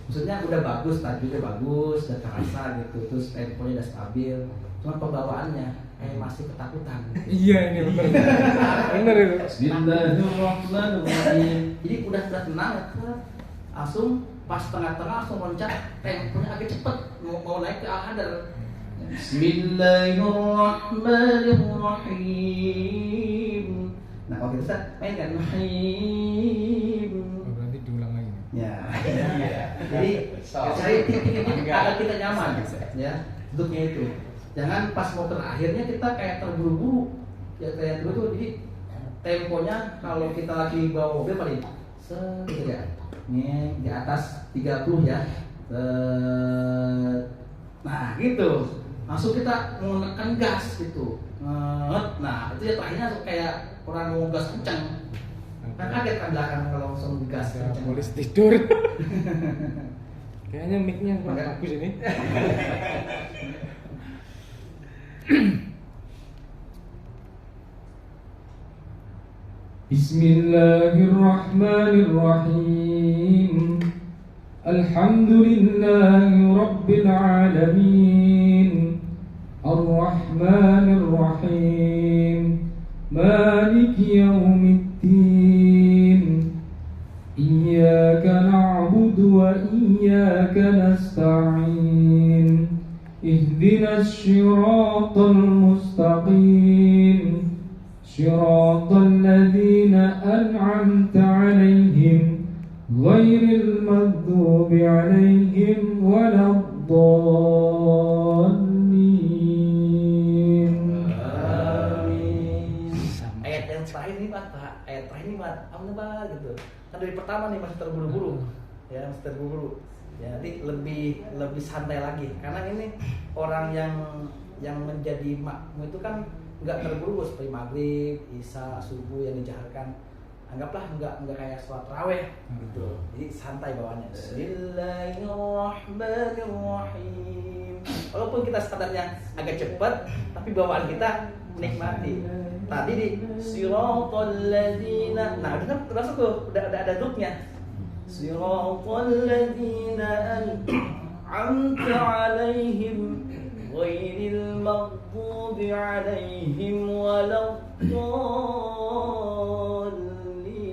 Maksudnya udah bagus, tajwidnya bagus, udah terasa gitu, terus temponya udah stabil. Cuma pembawaannya masih ketakutan. Iya ini benar. Benar itu. Bismillahirrahmanirrahim. Jadi udah tenang, langsung pas tengah-tengah langsung loncat, temponya agak cepet, mau naik ke al-hadar. Bismillahirrahmanirrahim. Nah kalau kita mainkan Rahim. Oh, berarti diulang lagi. Ya. Jadi cari titik-titik agar kita nyaman, ya. Duduknya itu. Jangan pas mau terakhirnya kita kayak terburu-buru. Ya kayak terburu-buru. Jadi temponya kalau kita lagi bawa mobil paling gitu ya. Ini di atas 30 ya. Nah gitu. Langsung kita menekan gas gitu. Nah itu ya terakhirnya kayak orang mau gas kencang. Kan kaget kan belakang kalau langsung digas Ada kencang. polis tidur. Kayaknya mic-nya kurang Enggak. bagus ini. Bismillahirrahmanirrahim. Alhamdulillahi Rabbil Alamin. Ar-Rahmanir-Rahim. Maliki yaumiddin. Iyyaka na'budu wa iyyaka nasta'in. Ihdinas siratal mustaqim. Siratal ladzina an'amta 'alaihim ghairil maghdubi 'alaihim waladdallin. Amin. Ayat yang terakhir nih Pak, ayat terakhir nih Pak, apa gitu. Kan dari pertama nih masih terburu-buru, ya masih terburu-buru. Ya, nanti lebih santai lagi, karena ini orang yang menjadi makmum itu kan nggak terburu-buru seperti maghrib, isya, subuh yang dijaharkan. Anggaplah nggak kayak sholat raweh gitu. Jadi santai bawaannya. Bismillahirrahmanirrahim. Walaupun kita standarnya agak cepat, tapi bawaan kita menikmati. Tadi di siratal ladzina. Nah, itu kan termasuk tuh, udah ada duduknya. Siratal ladzina an'amta 'alaihim ghairil maghdubi 'alaihim waladdallin.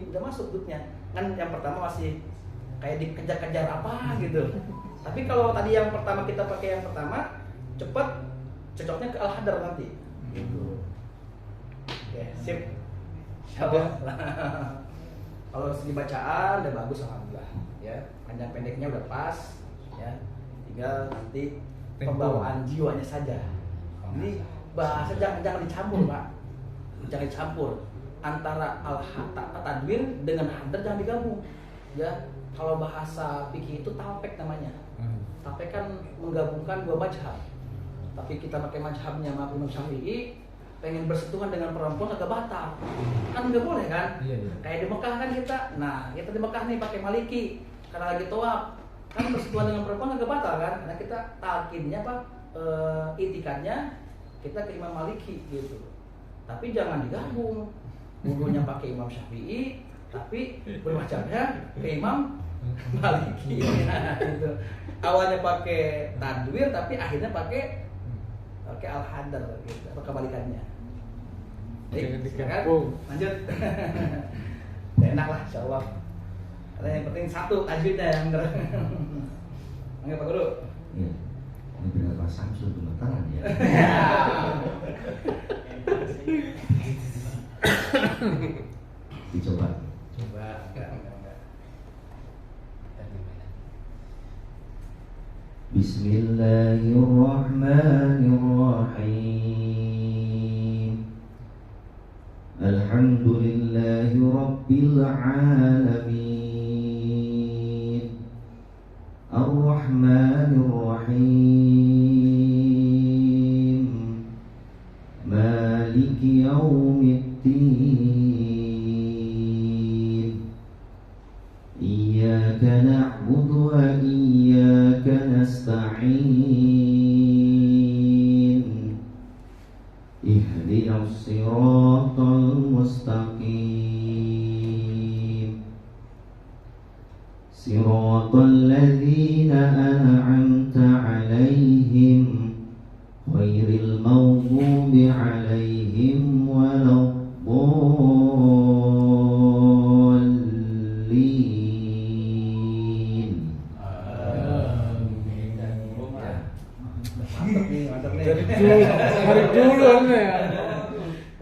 Udah masuk duduknya. Kan yang pertama masih kayak dikejar-kejar apa gitu. Tapi kalau tadi yang pertama kita pakai yang pertama cepat, cocoknya ke Al-Hadar nanti. Gitu. Oke, sip. Insyaallah. Kalau segi bacaan udah bagus alhamdulillah, ya. Panjang pendeknya udah pas, ya. Tinggal nanti pembawaan jiwanya saja. Ini bahasa jangan dicampur, Pak. Jangan dicampur antara al-tadwir dengan hadar, jangan digabung. Ya, kalau bahasa fikih itu talpek namanya. Talpek kan menggabungkan dua mazhab. Tapi kita pakai mazhabnya Imam Syafi'i, pengen bersentuhan dengan perempuan agak batal, kan nggak boleh kan? Iya. Kayak di Mekah kan kita, nah kita di Mekah nih pakai maliki karena lagi tawaf, kan bersentuhan dengan perempuan agak batal kan? Karena kita talqinnya apa? Itikadnya kita ke Imam Maliki gitu. Tapi jangan digabung, wudunya pakai Imam Syafi'i, tapi bermacamnya ke Imam Maliki. Nah, gitu. Awalnya pakai tadwir, tapi akhirnya pakai al-hadar gitu, atau kebalikannya. Baik, silakan lanjut. Enak lah, insyaallah. Karena yang penting satu tajwidnya yang benar. Mangga Pak Guru. Iya. Ini berapa Samsul gemetaran ya? Dicoba. Coba, enggak. Bismillahirrahmanirrahim. Alhamdulillahi Rabbil Alamin. Ar-Rahmanir-Rahim. Maliki yaumiddin. Iyyaka na'budu wa iyyaka nasta'in. Ihdinas siratal mustaqim. Siratal ladzina an'amta 'alaihim ghairil maghdubi 'alaihim waladdallin. Mantap nih. Dari dulu ya.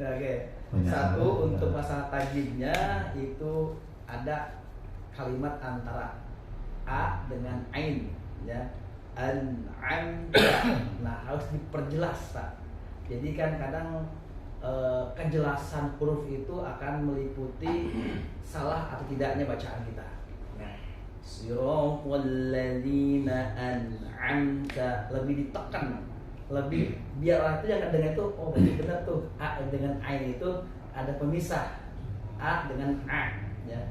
Ya, oke. Banyak Satu, untuk masalah tajwidnya itu ada kalimat antara a dengan ain, ya. An'amta. Nah, harus diperjelas, Pak. Jadi kan kadang kejelasan huruf itu akan meliputi salah atau tidaknya bacaan kita. Nah, siratal ladzina an'amta, lebih ditekan, lebih biar orang itu yang dengar itu oh berarti benar tuh a dengan ain itu ada pemisah a dengan a, ya.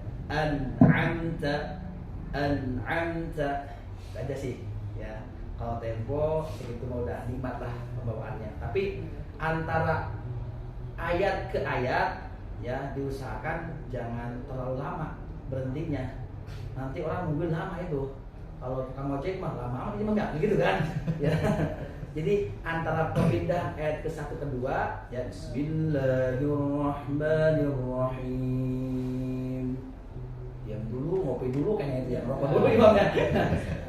An'amta aja sih, ya. Kalau tempo segitu mau udah nikmat lah pembawaannya. Tapi antara ayat ke ayat, ya, diusahakan jangan terlalu lama berhentinya. Nanti orang nungguin lama itu. Kalau tukang ojek mah lama ini mah enggak gitu kan. Ya. Jadi antara perpindahan ayat ke satu ke dua, ya, Bismillahirrahmanirrahim. Diam dulu, ngopi dulu kayaknya itu ya. Rokok dulu imamnya.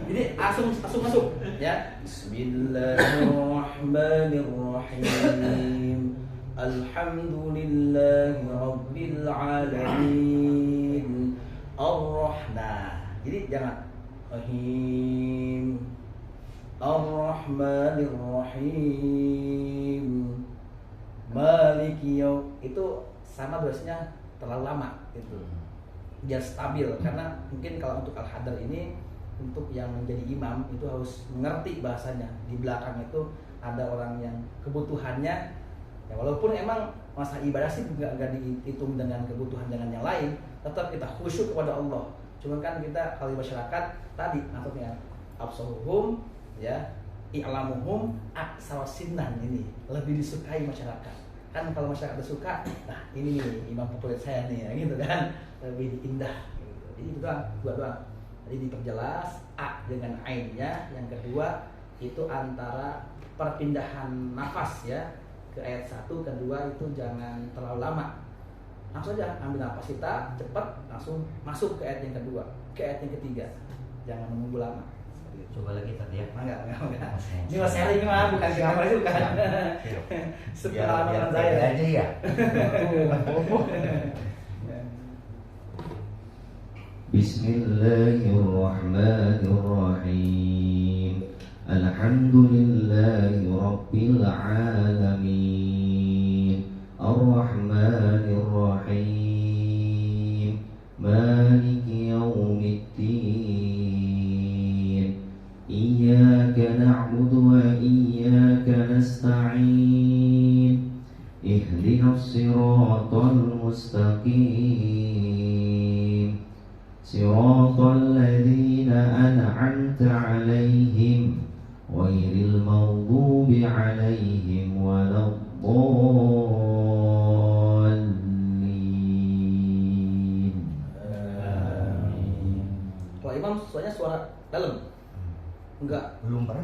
Jadi langsung masuk, ya. Bismillahirrahmanirrahim. Alhamdulillahi rabbil alamin. Ar-Rahman. Jadi jangan Rahim. Ar-Rahmanir-Rahim. Maliki yaum. Itu sama durasinya terlalu lama gitu. Biar stabil, karena mungkin kalau untuk al-hadar ini untuk yang menjadi imam itu harus mengerti bahasanya. Di belakang itu ada orang yang kebutuhannya, ya, walaupun emang masa ibadah sih enggak dihitung dengan kebutuhan dengan yang lain, tetap kita khusyuk kepada Allah. Cuman kan kita kalau di masyarakat tadi maksudnya absaruhum, ya, i'lamuhum aksara sinnan, ini lebih disukai masyarakat. Kan kalau masyarakat suka, nah ini nih imam favorit saya nih, ya, gitu kan, lebih indah gitu. Jadi itu doang, dua doang. Jadi diperjelas a dengan ainnya. Yang kedua itu antara perpindahan nafas, ya, ke ayat 1 ke 2 itu jangan terlalu lama. Langsung aja ambil nafas kita cepat, langsung masuk ke ayat yang kedua, ke ayat yang ketiga. Jangan menunggu lama. Coba lagi tadi ya. Enggak. Ini mas sharing mah, bukan kamar itu kan. Sepengalaman saya aja ya. Bismillahirrahmanirrahim. Alhamdulillahi rabbil alamin. Ar-Rahmanir-Rahim. Maliki yaumiddin. Iyyaka na'budu wa iyyaka nasta'in. Ihdinas siratal mustaqim. Siratal ladzina an'amta 'alaihim ghairil maghdubi 'alaihim waladdallin. Kalau imam suaranya suara dalam. Enggak. Belum pernah.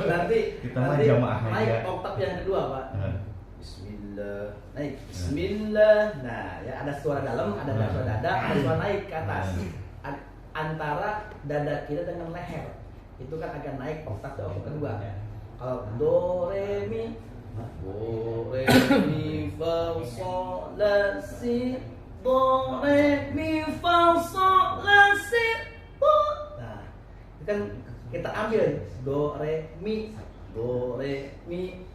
Nanti Kita mah jamaah naik aja. oktav yang kedua, Pak. Bismillah. Naik. Bismillah. Nah, ya ada suara dalam, ada suara dada, ada suara naik ke atas. Antara dada kita dengan leher. Itu kan agak naik oktav ke oktav kedua. Kalau do re mi fa sol la si, do re mi fa sol la si. Nah, itu kan kita ambil do re mi,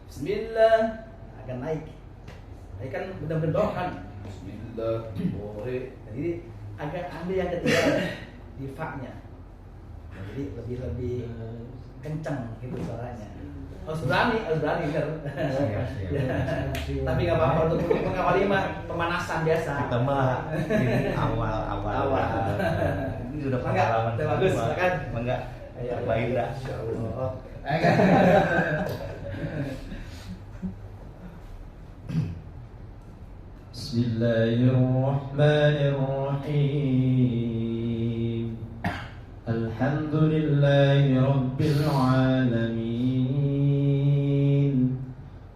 bismillah, akan naik. Ini kan benar-benar kan bismillah, do re. Jadi agak ambil yang ketiga di fa-nya. Nah, jadi lebih kencang gitu suaranya. Harus berani bener. Tapi nggak apa-apa, untuk mengawali mah pemanasan biasa. Kita mah ini awal. Ini sudah pengalaman. Bagus kan? Enggak. Baik dah. Insyaallah. Bismillahirrahmanirrahim. Alhamdulillahi rabbil alamin.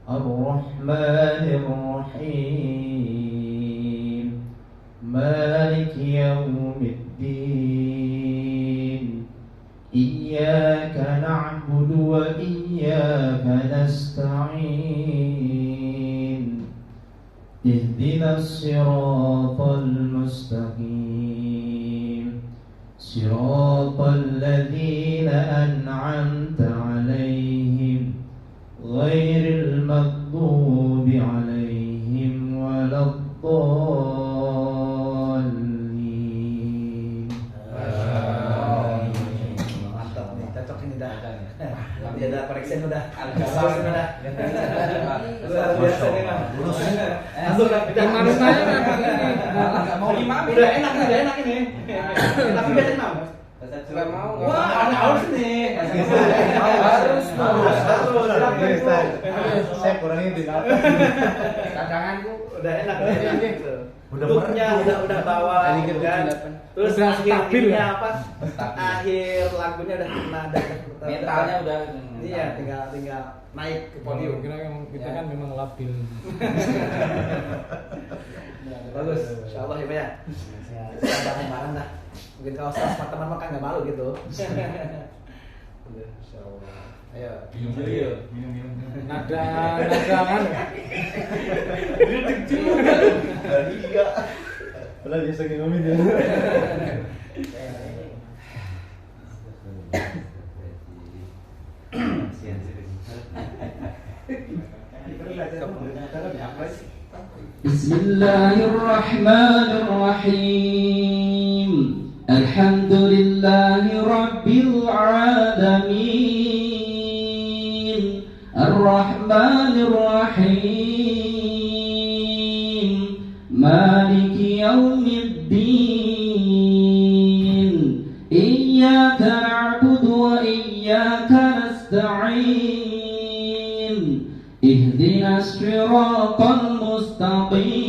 Ar-Rahmanir-Rahim. Maliki yaumiddin. Iyyaka na'budu wa iyyaka nasta'in. اهدنا الصراط المستقيم صراط الذين أنعمت عليهم غير المغضوب عليهم ولا الضالين. Mantap nih, cocok ini dah. Nanti ada correction udah. Bagus udah. Luar biasa nih, Bang. Langsung kan Gimana ini? Enggak mau gimana? Udah enak ini. Tapi biasa Imam. Enggak mau. Wah, ada harus nih. Harus. Saya kurangin di Cadanganku Udah enak gitu. Udah Bentuknya udah bawa gitu kan. Terus Udah akhirnya stabil ya? apa? Akhir lagunya udah nada Mentalnya udah. Iya, tinggal naik ke podium. Kira kita kan memang labil. Bagus, insyaallah ya Pak ya. Kita bareng-bareng dah. Mungkin kalau sama teman makan nggak malu gitu. Insyaallah. Ayo. Minum. Nada kan. Iya. Padahal biasa ngomongin ya. بسم الله الرحمن الرحيم الحمد لله رب العالمين الرحمن الرحيم مالك يوم الدين إياك نعبد وإياك نستعين اهدنا الصراط المستقيم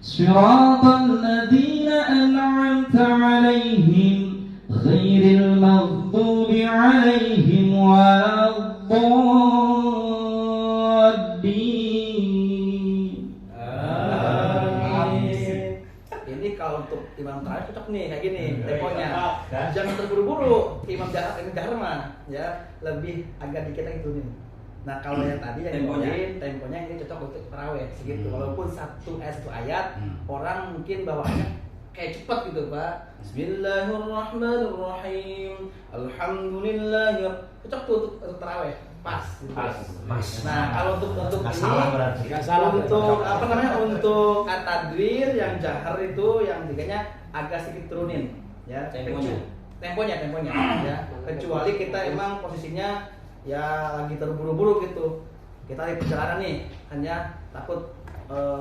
صراط الذين أنعمت عليهم غير المغضوب عليهم ولا الضالين. Amin. Ini kalau untuk imam terakhir cocok nih kayak gini temponya. Jangan terburu-buru. Imam jahar mah ya lebih agak dikit lagi turunin. Nah kalau yang tadi yang temponya ini cocok untuk tarawih segitu. Walaupun satu ayat orang mungkin bawaannya kayak cepat gitu Pak. Bismillahirrahmanirrahim. Alhamdulillah. Cocok tuh untuk tarawih. Pas. Nah kalau untuk Nggak salah berarti. Nggak salah. untuk apa namanya untuk at-tadwir yang jahar itu yang tiganya agak sedikit turunin ya temponya ya kecuali kita emang posisinya ya lagi terburu-buru gitu, kita lagi perjalanan nih hanya takut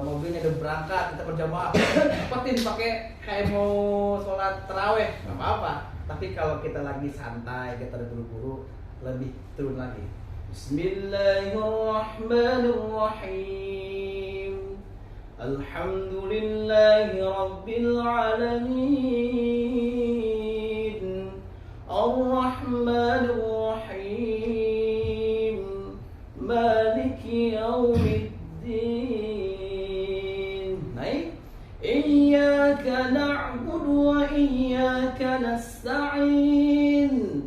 mobilnya udah berangkat kita berjamaah cepetin pakai kayak mau sholat taraweh nggak apa-apa, tapi kalau kita lagi santai kita terburu-buru lebih turun lagi. Bismillahirrahmanirrahim. Alhamdulillahi Rabbil Alamin. Ar-Rahmanir-Rahim. Maliki Yawmiddin. Naik. Iyyaka na'budu wa iyyaka nasta'in.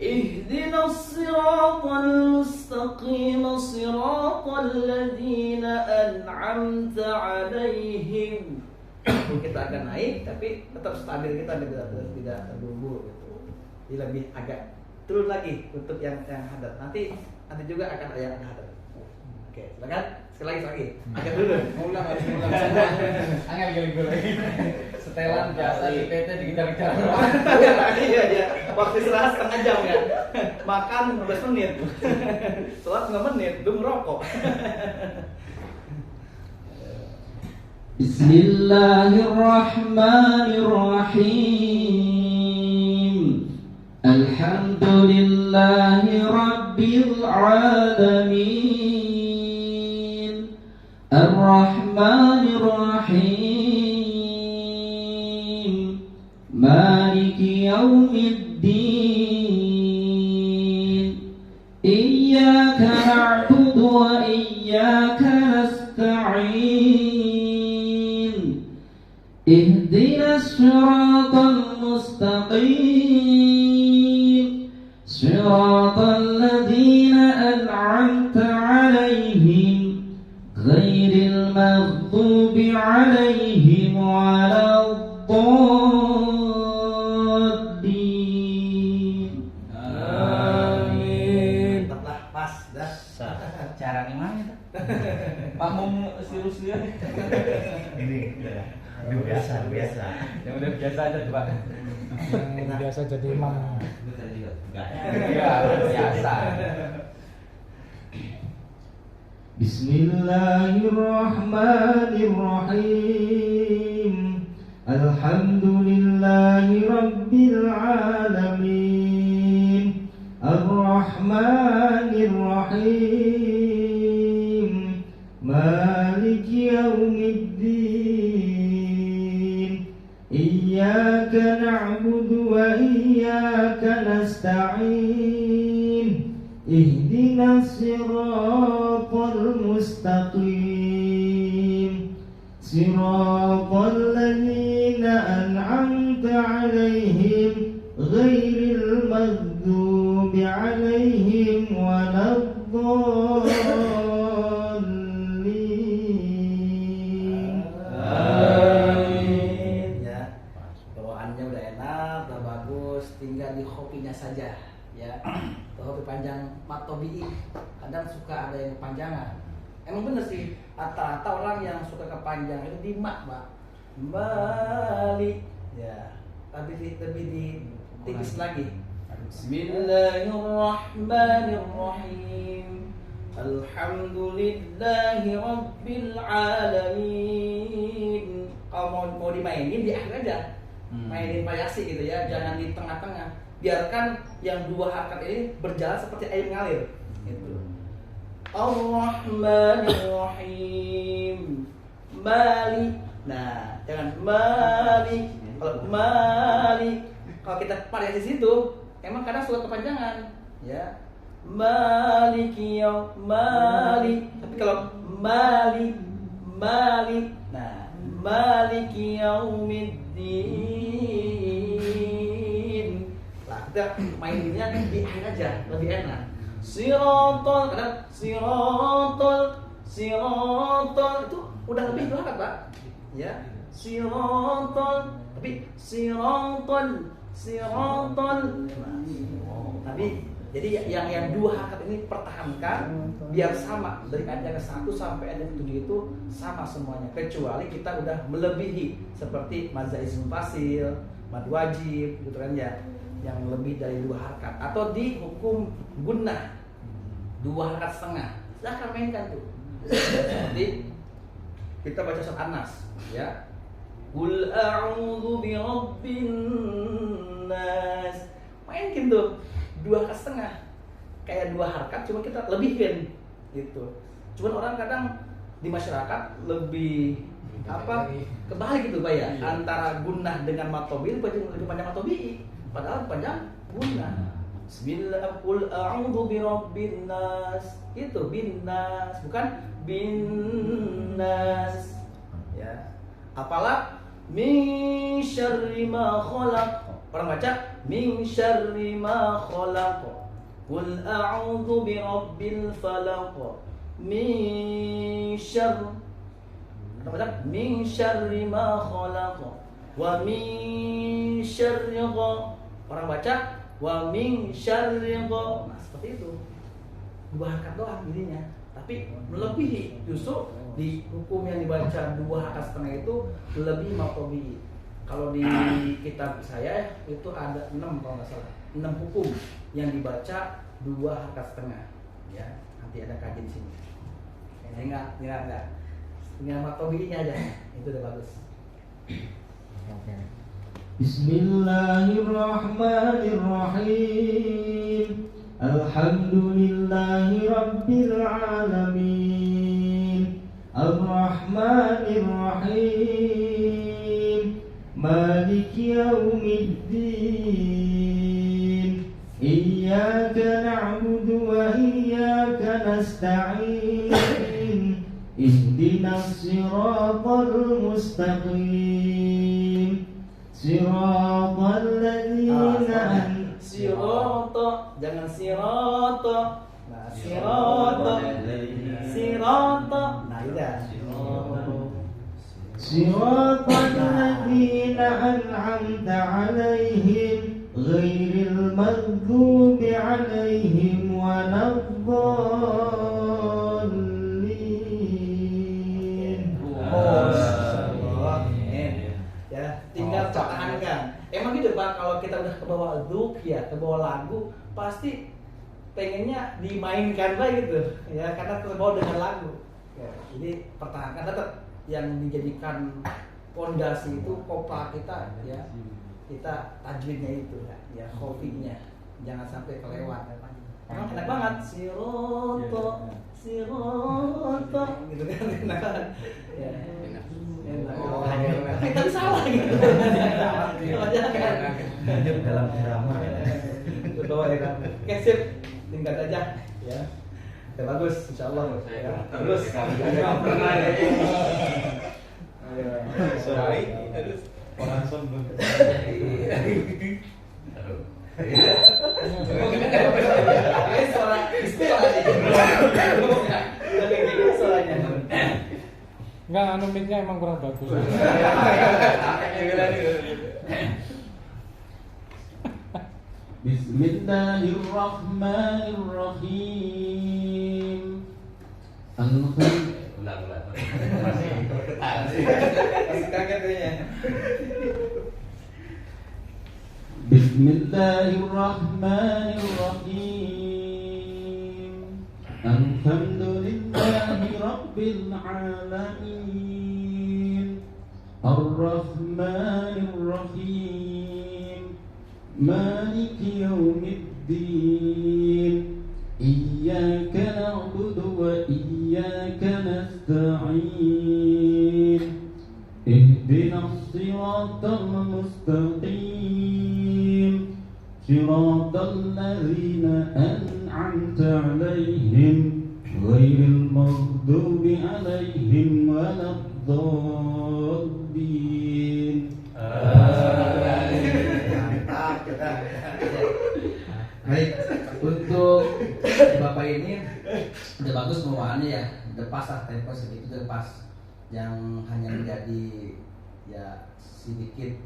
اهدنا الصراط المستقيم صراط الذين أنعمت عليهم. Kita akan naik tapi tetap stabil, kita tidak terburu-buru gitu. Jadi lebih agak turun lagi untuk yang hadat. Nanti juga akan ada yang hadat. Oke, silakan sekali lagi. Agak dulu. Ulang Angel lagi. Setelan biasa di PT dikejar-kejar. Iya. Waktu istirahat setengah jam ya. Makan 15 menit. Sholat 5 menit, belum merokok. Bismillahirrahmanirrahim. Alhamdulillahi Rabbil Alamin. Ar-Rahmanir-Rahim. Maliki Yawmiddin. Iyyaka na'budu wa iyyaka nasta'in. Ihdinas siratal mustaqim. Siratal ladzina an'amta 'alaihim عليهم ولا الضالين. Amin. Tetaplah pas dah. Cara gimana? Pak mau serius dia. Ini udah biasa. Yang udah biasa aja coba. Yang biasa jadi imam. Iya, biasa. Bismillahirrahmanirrahim. Alhamdulillahi rabbil alamin. Ar-Rahmanir-Rahim. Maliki yaumiddin. Iyyaka na'budu wa iyyaka nasta'in. Ihdinas siratal mustaqim. Siratal ladzina an'amta 'alaihim ghairil maghdubi 'alaihim waladdallin. Amin. Ya, bawaannya udah enak, udah bagus, tinggal di hobinya saja. Ya, hobi panjang matobi'i. Kadang suka ada yang kepanjangan. Emang bener sih, rata-rata orang yang suka kepanjangan itu di mak, Pak. Balik. Ya, lebih ditipis lagi. Bismillahirrahmanirrahim. Alhamdulillahi rabbil alamin. Kalau mau dimainin di akhir aja. Mainin payasi gitu ya, jangan di tengah-tengah. Biarkan yang dua harakat ini berjalan seperti air mengalir. Gitu. Ar-Rahmanir-Rahim. Malik. Nah, jangan Malik. Kalau Malik, kalau kita variasi di situ, emang kadang suka kepanjangan, ya. Maliki yaum Malik. Tapi kalau Malik, nah, Maliki yaumiddin. Nah, kita mainnya di akhir aja, lebih enak. Sirotol, kadang sirotol itu udah lebih dua harakat, Pak. Ya, sirotol, tapi sirotol. Tapi jadi yang dua harakat ini pertahankan biar sama dari ayat 1 sampai ayat 7 itu sama semuanya, kecuali kita udah melebihi seperti mazza ism fasil, mad wajib gitu kan ya, yang lebih dari dua harakat atau di hukum gunnah 2 harakat setengah. Silahkan mainkan tuh. Seperti kita baca surat An-Nas ya. Qul a'udzu birabbin nas. Mainkan tuh 2 harakat setengah. Kayak 2 harakat cuma kita lebihkan gitu. Cuman orang kadang di masyarakat lebih kebalik gitu Pak ya. Antara gunnah dengan matobi lebih panjang matobi. Padahal panjang gunnah. Bismillah, qul a'udzu birabbin nas. Itu binnas, bukan binnas. Ya. Apalah min syarri ma khalaq. Orang baca min syarri ma khalaq. Qul a'udzu birabbil falaq. Min syarri. Orang baca min syarri ma khalaq. Wa min syarri. Orang baca wa min syarri. Nah, seperti itu. 2 harakat doang dirinya, tapi melebihi. Justru di hukum yang dibaca 2 harakat setengah itu lebih matobi. Kalau di kitab saya itu ada 6 kalau nggak salah, 6 hukum yang dibaca 2 harakat setengah. Ya, nanti ada kajian di sini. Ini enggak. Tinggal matobinya aja, itu udah bagus. Bismillahirrahmanirrahim. Alhamdulillahi rabbil alamin. Ar-Rahmanir-Rahim. Maliki yaumiddin. Iyyaka na'budu wa iyyaka nasta'in. Ihdinas siratal mustaqim. Siratal ladzina Siroto, jangan siroto. Nah, siroto. Nah, udah. صراط الذين أنعمت عليهم غير المغضوب عليهم ولا الضالين. Ya, tinggal pertahankan. Emang gitu Pak, kalau kita udah ke bawah dzuk ya, ke bawah lagu, pasti pengennya dimainkan lah gitu. Ya, karena terbawa dengan lagu. Ya, jadi pertahankan tetap yang dijadikan fondasi itu kopla kita ya. Kita tajwidnya itu ya, khofinya. Jangan sampai kelewat. Emang enak banget siroto gitu kan, enak banget. Ya. Kita salah gitu. Lanjut dalam irama. Bawa ya. Oke, sip. Tingkat aja ya. Oke, bagus insyaallah. Ya. Terus pernah ya. Sorry, terus orang sombong. Ini suara istilah aja. Suaranya. Enggak, anu mic-nya emang kurang bagus. Bismillahirrahmanirrahim. Ulang. Kaget kayaknya. Bismillahirrahmanirrahim. Alhamdulillahi rabbil alamin. Ar-Rahmanir-Rahim. Maliki yaumiddin. Iyyaka na'budu wa iyyaka nasta'in. Ihdinas siratal mustaqim. Siratal ladzina an'amta 'alaihim ghairil maghdubi 'alaihim waladdallin. Baik, untuk Bapak ini udah bagus bawaannya ya, udah pas lah tempo segitu udah pas. Yang hanya menjadi ya sedikit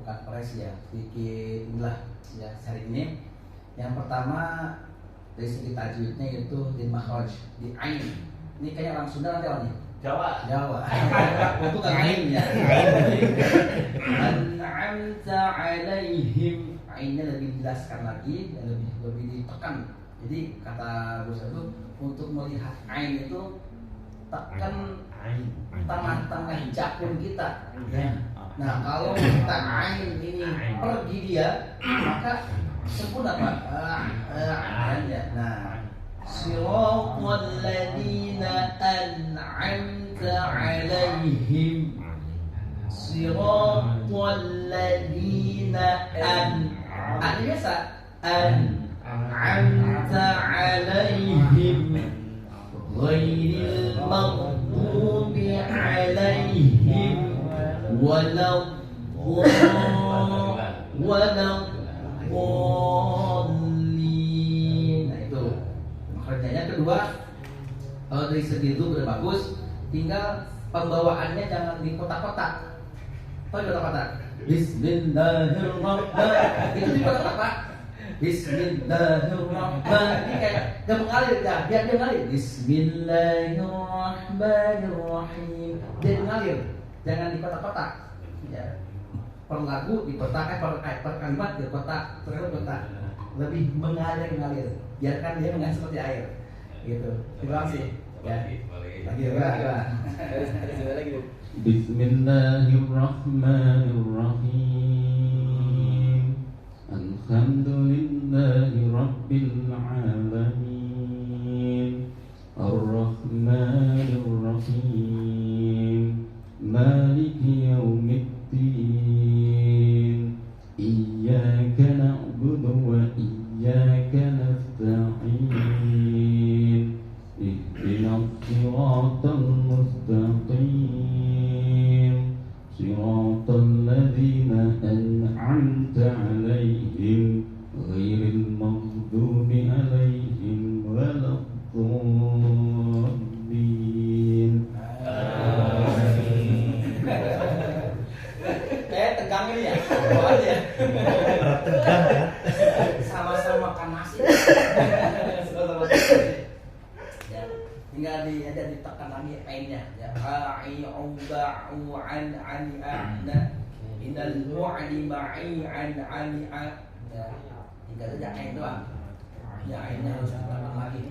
bukan pres ya, sedikit inilah ya hari ini. Yang pertama dari segi tajwidnya itu di makhraj, di ain. Ini kayak orang Sunda nanti awalnya. Jawa. Untuk ain ya. An'amta 'alaihim. Ainnya lebih dijelaskan lagi dan lebih ditekan. Jadi kata Gus itu untuk melihat ain itu tekan tengah-tengah jakun kita. Ya. Nah kalau kita ain ini pergi dia, maka sempurna Pak. Nah, siratal ladzina an'amta 'alaihim. Siratal ladzina ada biasa an'amta 'alaihim ghairil maghdubi 'alaihim waladdallin. Nah itu makanya kedua, kalau dari segi itu udah bagus, tinggal pembawaannya jangan di kotak-kotak. Oh di kotak-kotak. Bismillahirrahmanirrahim. Itu di kotak-kotak Pak. Bismillahirrahmanirrahim. Ini kayak gak mengalir ya, biar dia mengalir. Bismillahirrahmanirrahim. Dia mengalir, jangan di kotak-kotak. Ya. Per lagu di kotak, per kalimat di kotak, per kotak. Lebih mengalir. Biarkan dia mengalir seperti air. Gitu. Terima kasih. Ya. Lagi. Bismillahirrahmanirrahim. Alhamdulillahi rabbil alamin. Ar-Rahmanir-Rahim. Maliki yaumiddin. Iyyaka na'budu wa iyyaka nasta'in. Ihdinas siratal mustaqim. Siratal ladzina an'amta 'alaihim ghairil maghdubi 'alaihim waladdallin. pakai ainnya ya. A'i'u ba'u an ani'ana minal mu'li ma'i an ani'a ya. Tinggal saja ain doang. Ya ainnya harus ditambah lagi.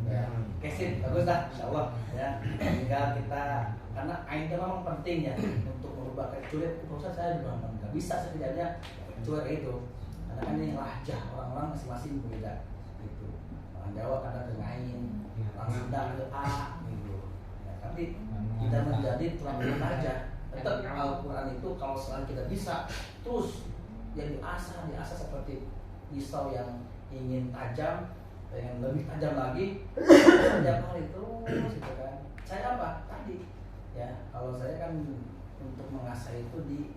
Ya. Kesin bagus dah insyaallah ya. Tinggal kita karena ain itu memang penting ya untuk merubah curit. Proses saya juga nggak bisa setidaknya curit itu. Karena kan ini lahjah orang-orang masing-masing berbeda gitu. Orang Jawa kadang ke ain, orang Sunda ke a gitu. Ya, tapi kita menjadi terlalu aja. Tetap Al-Quran itu kalau selalu kita bisa terus yang diasah seperti pisau yang ingin tajam, yang lebih tajam lagi, tajam kali terus gitu kan. Saya apa tadi ya? Kalau saya kan untuk mengasah itu di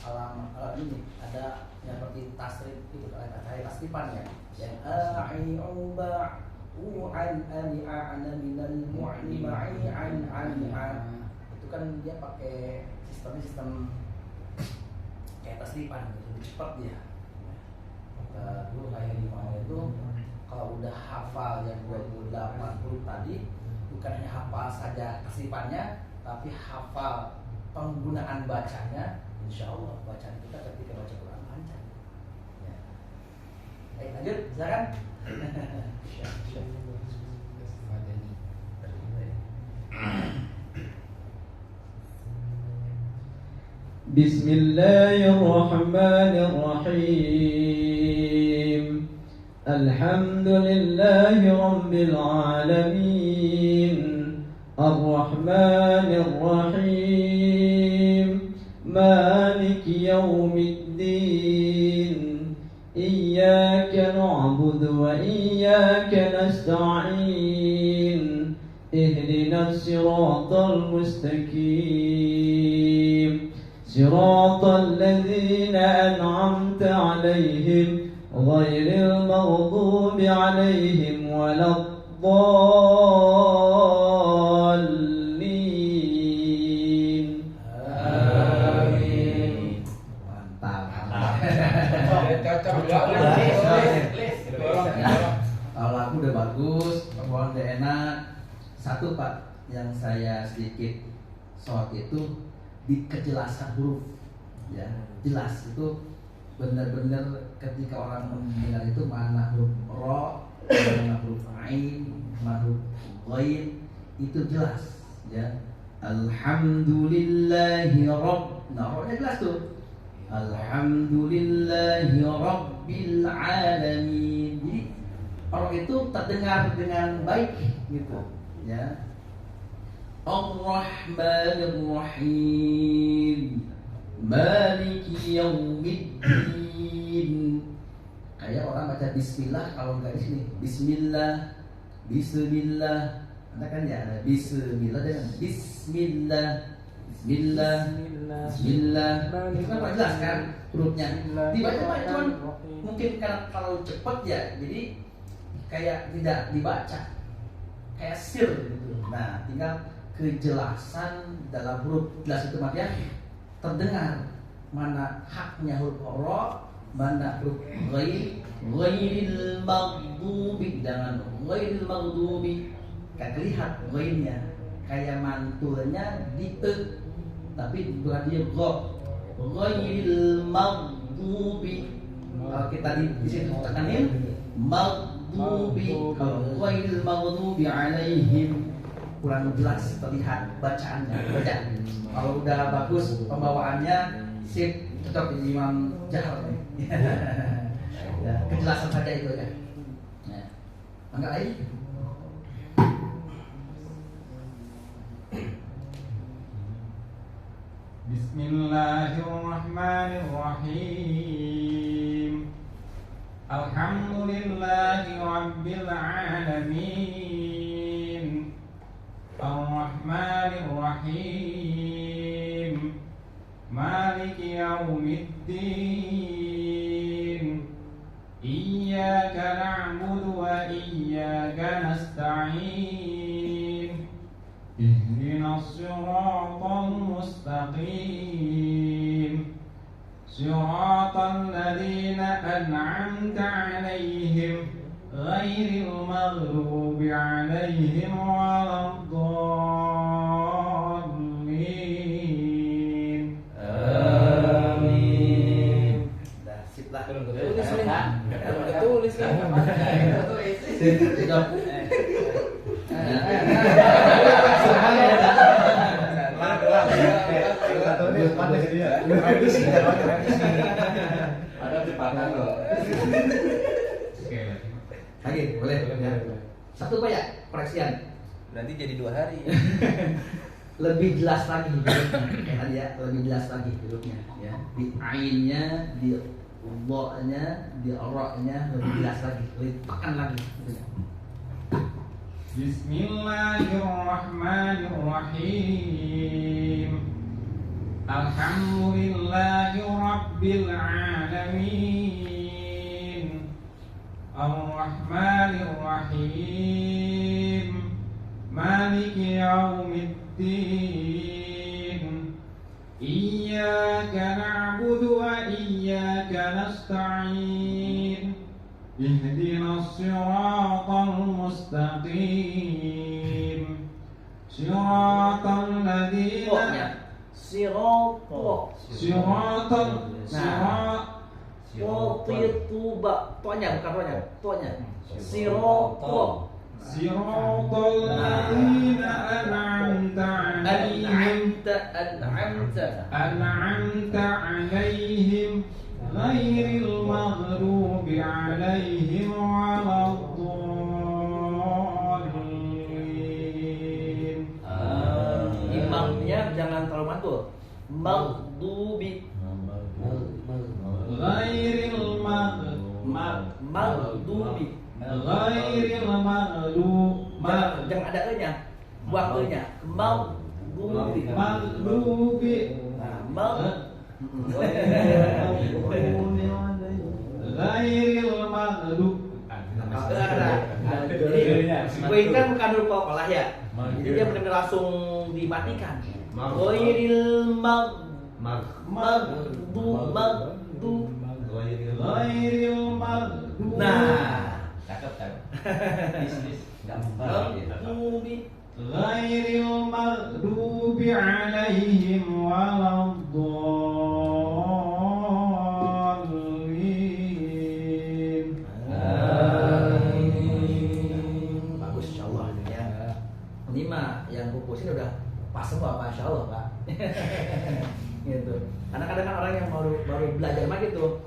alam ini ada yang seperti tasrif itu kalau saya tasrifan ya. Yang a'i'u ba'u an ani'ana minal mu'li ma'i an ani'a itu kan dia pakai sistem kayak tasrifan gitu, lebih cepat dia. Dulu saya di mana itu kalau udah hafal yang 28 huruf tadi bukan hanya hafal saja tasrifannya tapi hafal penggunaan bacanya, insya Allah bacaan kita ketika baca Quran lancar ya. Baik lanjut silakan. Bismillahirrahmanirrahim. Alhamdulillahi Rabbil Alamin. Ar-Rahmanir-Rahim. Maliki Yawmiddin. Iyyaka na'budu wa iyyaka nasta'in. Ihdinas siratal mustaqim. Siratal ladzina an'amta 'alaihim ghairil maghdubi 'alaihim waladdallin. Amin. Mantap. Kalau lagu udah bagus, pembawaan udah enak. Satu Pak yang saya sedikit sorot itu di kejelasan huruf ya, jelas itu benar-benar ketika orang mendengar itu mana huruf ro, mana huruf ain, mana huruf ghain itu jelas ya. Alhamdulillahi rabb, nah ro-nya jelas tuh. Alhamdulillahi rabbil alamin. Jadi orang itu terdengar dengan baik gitu ya. Ar-Rahmanir-Rahim. Maliki Yawmiddin. Kayak orang baca bismillah kalau enggak di sini. Bismillah. Bismillah. Ada kan ya ada bismillah dengan bismillah. Bismillah. Bismillah. Itu kan jelas kan hurufnya. Dibaca Pak cuman mungkin karena kalau cepat ya jadi kayak tidak dibaca. Kayak sir gitu. Nah, tinggal kejelasan dalam huruf jelas itu maksudnya terdengar mana haknya huruf ro, mana huruf ghair, ghairil maghdubi, jangan ghairil maghdubi. Kayak terlihat ghairnya, kayak mantulnya di e, tapi bukan dia go. Ghairil maghdubi. Kalau kita di sini tekanin maghdubi, kalau ghairil maghdubi alaihim kurang jelas terlihat bacaannya. Baca. Kalau udah bagus pembawaannya sip, cocok di Imam Jahar nih. Ya, kejelasan saja itu ya. Ya. Enggak lain. Bismillahirrahmanirrahim. Alhamdulillahi Rabbil Alamin. Ar-Rahmanir-Rahim. Maliki Yawmiddin. Iyyaka na'budu wa iyyaka nasta'in. Ihdinas siratal mustaqim. Siratal ladzina an'amta 'alaihim غير المغضوب عليهم ولا الضالين. Amin. Dah, sip lah. Tulis nih. Tulis nih. Sudah. Ada cepatan loh. Lagi boleh ya. Satu Pak ya, koreksian. Berarti jadi 2 hari. Lebih jelas lagi hidupnya. Kayak tadi ya, lebih jelas lagi hidupnya ya. Di ainnya, di ubahnya, di ra-nya lebih jelas lagi, lebih tekan lagi gitu. Bismillahirrahmanirrahim. Alhamdulillahi Rabbil Alamin. Ar-Rahmanir-Rahim. Maliki Yaumiddin. Iyyaka na'budu wa iyyaka nasta'in. Ihdinas siratal mustaqim. Siratal ladzina Siratal Tuba, tonya bukan ronya, tonya. Siratal ladzina an'amta 'alaihim ghairil maghdubi 'alaihim waladdallin. Imamnya jangan terlalu mantul. Maghdubi. Ghairil Maghdubi. Ghairil Jangan ada e-nya. Buang e-nya. Maghdubi. maghdubi Ghairil maghdub. Jadi kan bukan huruf qalqalah ya. Jadi dia benar-benar langsung dimatikan. Ghairil maghdub. Ghairil maghdub. Nah, Cakep. maghdubi. Ghairil maghdubi 'alaihim waladdallin. Bagus insyaallah ya. Ini mah yang kukusin udah pas semua masyaallah Pak. Gitu. Karena kadang kan orang yang baru belajar mah gitu.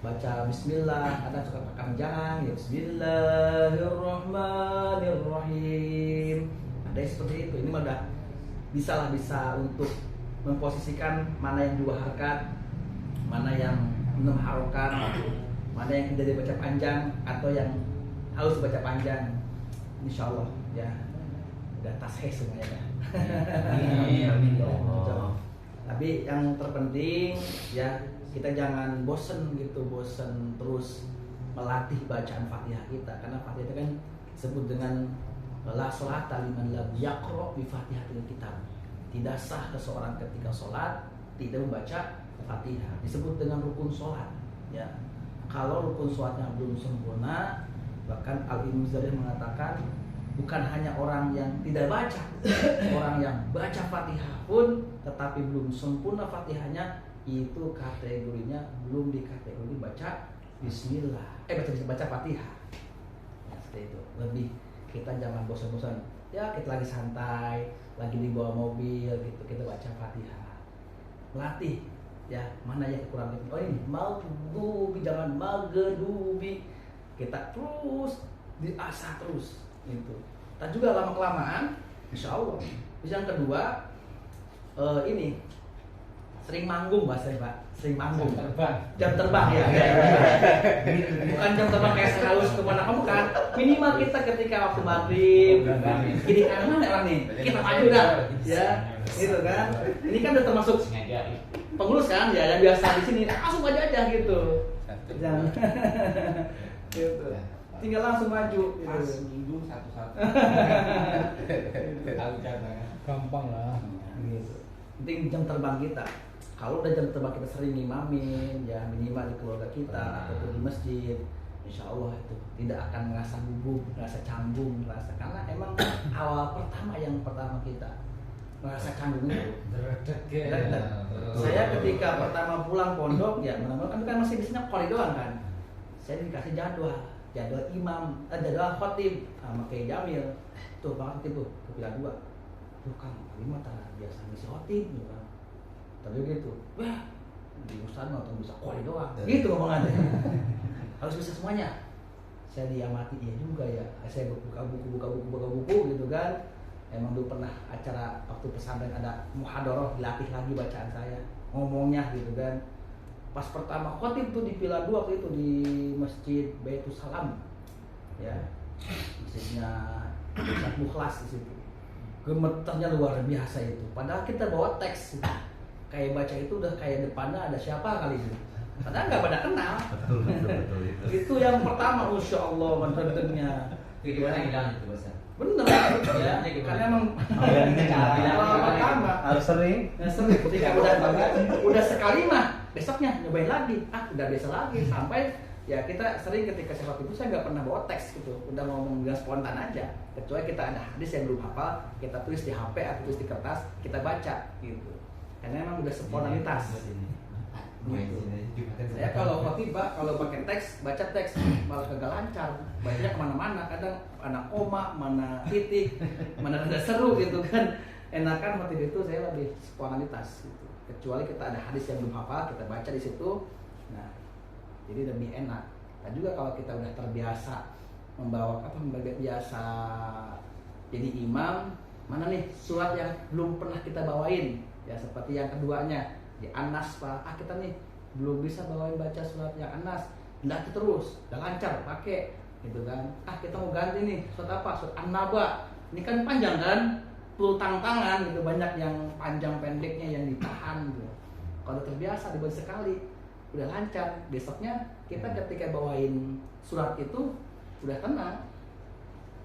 Baca bismillah, kadang suka kepanjangan ya bismillahirrahmanirrahim. Ada yang seperti itu. Ini mah udah bisa untuk memposisikan mana yang 2 harakat, mana yang 6 harokat, mana yang tidak dibaca panjang atau yang harus dibaca panjang. Insyaallah ya. Udah tasih semuanya dah. Amin. Tapi yang terpenting ya kita jangan bosen terus melatih bacaan Fatihah kita, karena Fatihah itu kan disebut dengan la sholata liman lam yaqra bi Fatihatil kitab. Tidak sah seseorang ketika sholat tidak membaca Fatihah. Disebut dengan rukun sholat ya. Kalau rukun sholatnya belum sempurna, bahkan Al-Imam Ghazali mengatakan bukan hanya orang yang tidak baca, orang yang baca Fatihah pun tetapi belum sempurna Fatihahnya, itu kategorinya belum dikategori baca bismillah. Baca Fatihah. Ya, seperti itu. Lebih kita jangan bosan-bosan. Ya, kita lagi santai, lagi di bawah mobil gitu, kita baca Fatihah. Melatih ya, mana yang kurang itu. Oh ini maghdubi, jangan maghdubi. Kita terus diasah terus gitu. Dan juga lama-kelamaan insyaallah. Terus yang kedua ini sering manggung bahasanya Pak, sering manggung. Jam terbang ya. Bukan jam terbang kayak harus kemana kamu kan. Minimal kita ketika waktu maghrib, gini kan mana orang nih, kita maju dah, ya, gitu kan. Ini kan udah termasuk pengurus kan, ya, yang biasa di sini langsung aja gitu. Jangan, gitu. Tinggal langsung maju. Pas minggu satu-satu. Gampang lah. Gitu. Penting jam terbang kita. Kalau udah jam terbang kita sering ngimamin, ya minimal di keluarga kita ataupun di masjid, insya Allah itu tidak akan merasa gugup, merasa canggung, karena emang awal pertama kita merasa canggung itu. Saya ketika pertama pulang pondok ya kan masih biasanya koli doang kan. Saya dikasih jadwal imam, jadwal khotib sama Kiai Jamil. Tuh Bang Khotib tuh kepilah 2. Tuh Kang, lima tak biasa ngisi khotib gitu kan. Tapi gitu. Wah, di ustaz mah tuh bisa koli doang. Gitu ngomongannya. Harus bisa semuanya. Saya diamati dia juga ya. Saya buka buku gitu kan. Emang dulu pernah acara waktu pesantren ada muhadharah, dilatih lagi bacaan saya, ngomongnya gitu kan. Pas pertama khotib tuh di Pila 2 waktu itu di Masjid Baitus Salam, ya, masjidnya Ustaz Mukhlas di situ. Gemeternya luar biasa itu. Padahal kita bawa teks, gitu. Kayak baca itu udah kayak depannya ada siapa kali itu. Padahal nggak pada kenal. Betul Itu yang pertama, Masya Allah, bentuknya. Gimana hilang itu bahasa? Bener ya, karena emang pertama harus sering. Ketika udah sekali mah besoknya nyobain lagi, udah biasa lagi sampai ya kita sering ketika sehat itu saya nggak pernah bawa teks gitu, udah ngomong nggak spontan aja, kecuali kita ada hadis yang belum hafal kita tulis di HP atau tulis di kertas kita baca gitu, karena emang udah spontanitas. Gitu. Saya kalau khotib kalau pakai teks, baca teks malah kagak lancar, bacanya kemana-mana, kadang mana koma, mana titik, mana ada seru gitu kan. Enakan khotib itu saya lebih spontanitas gitu. Kecuali kita ada hadis yang belum hafal, kita baca di situ. Nah, jadi lebih enak. Dan juga kalau kita udah terbiasa biasa jadi imam, mana nih surat yang belum pernah kita bawain? Ya seperti yang keduanya di Anas Pak, kita nih belum bisa bawain baca surat yang Anas, dilatih terus, udah lancar pakai gitu kan. Kita mau ganti nih surat apa? Surat An-Naba. Ini kan panjang kan? Perlu tangan gitu, banyak yang panjang pendeknya yang ditahan gitu. Kalau terbiasa dibaca sekali, udah lancar. Besoknya kita ketika bawain surat itu udah tenang.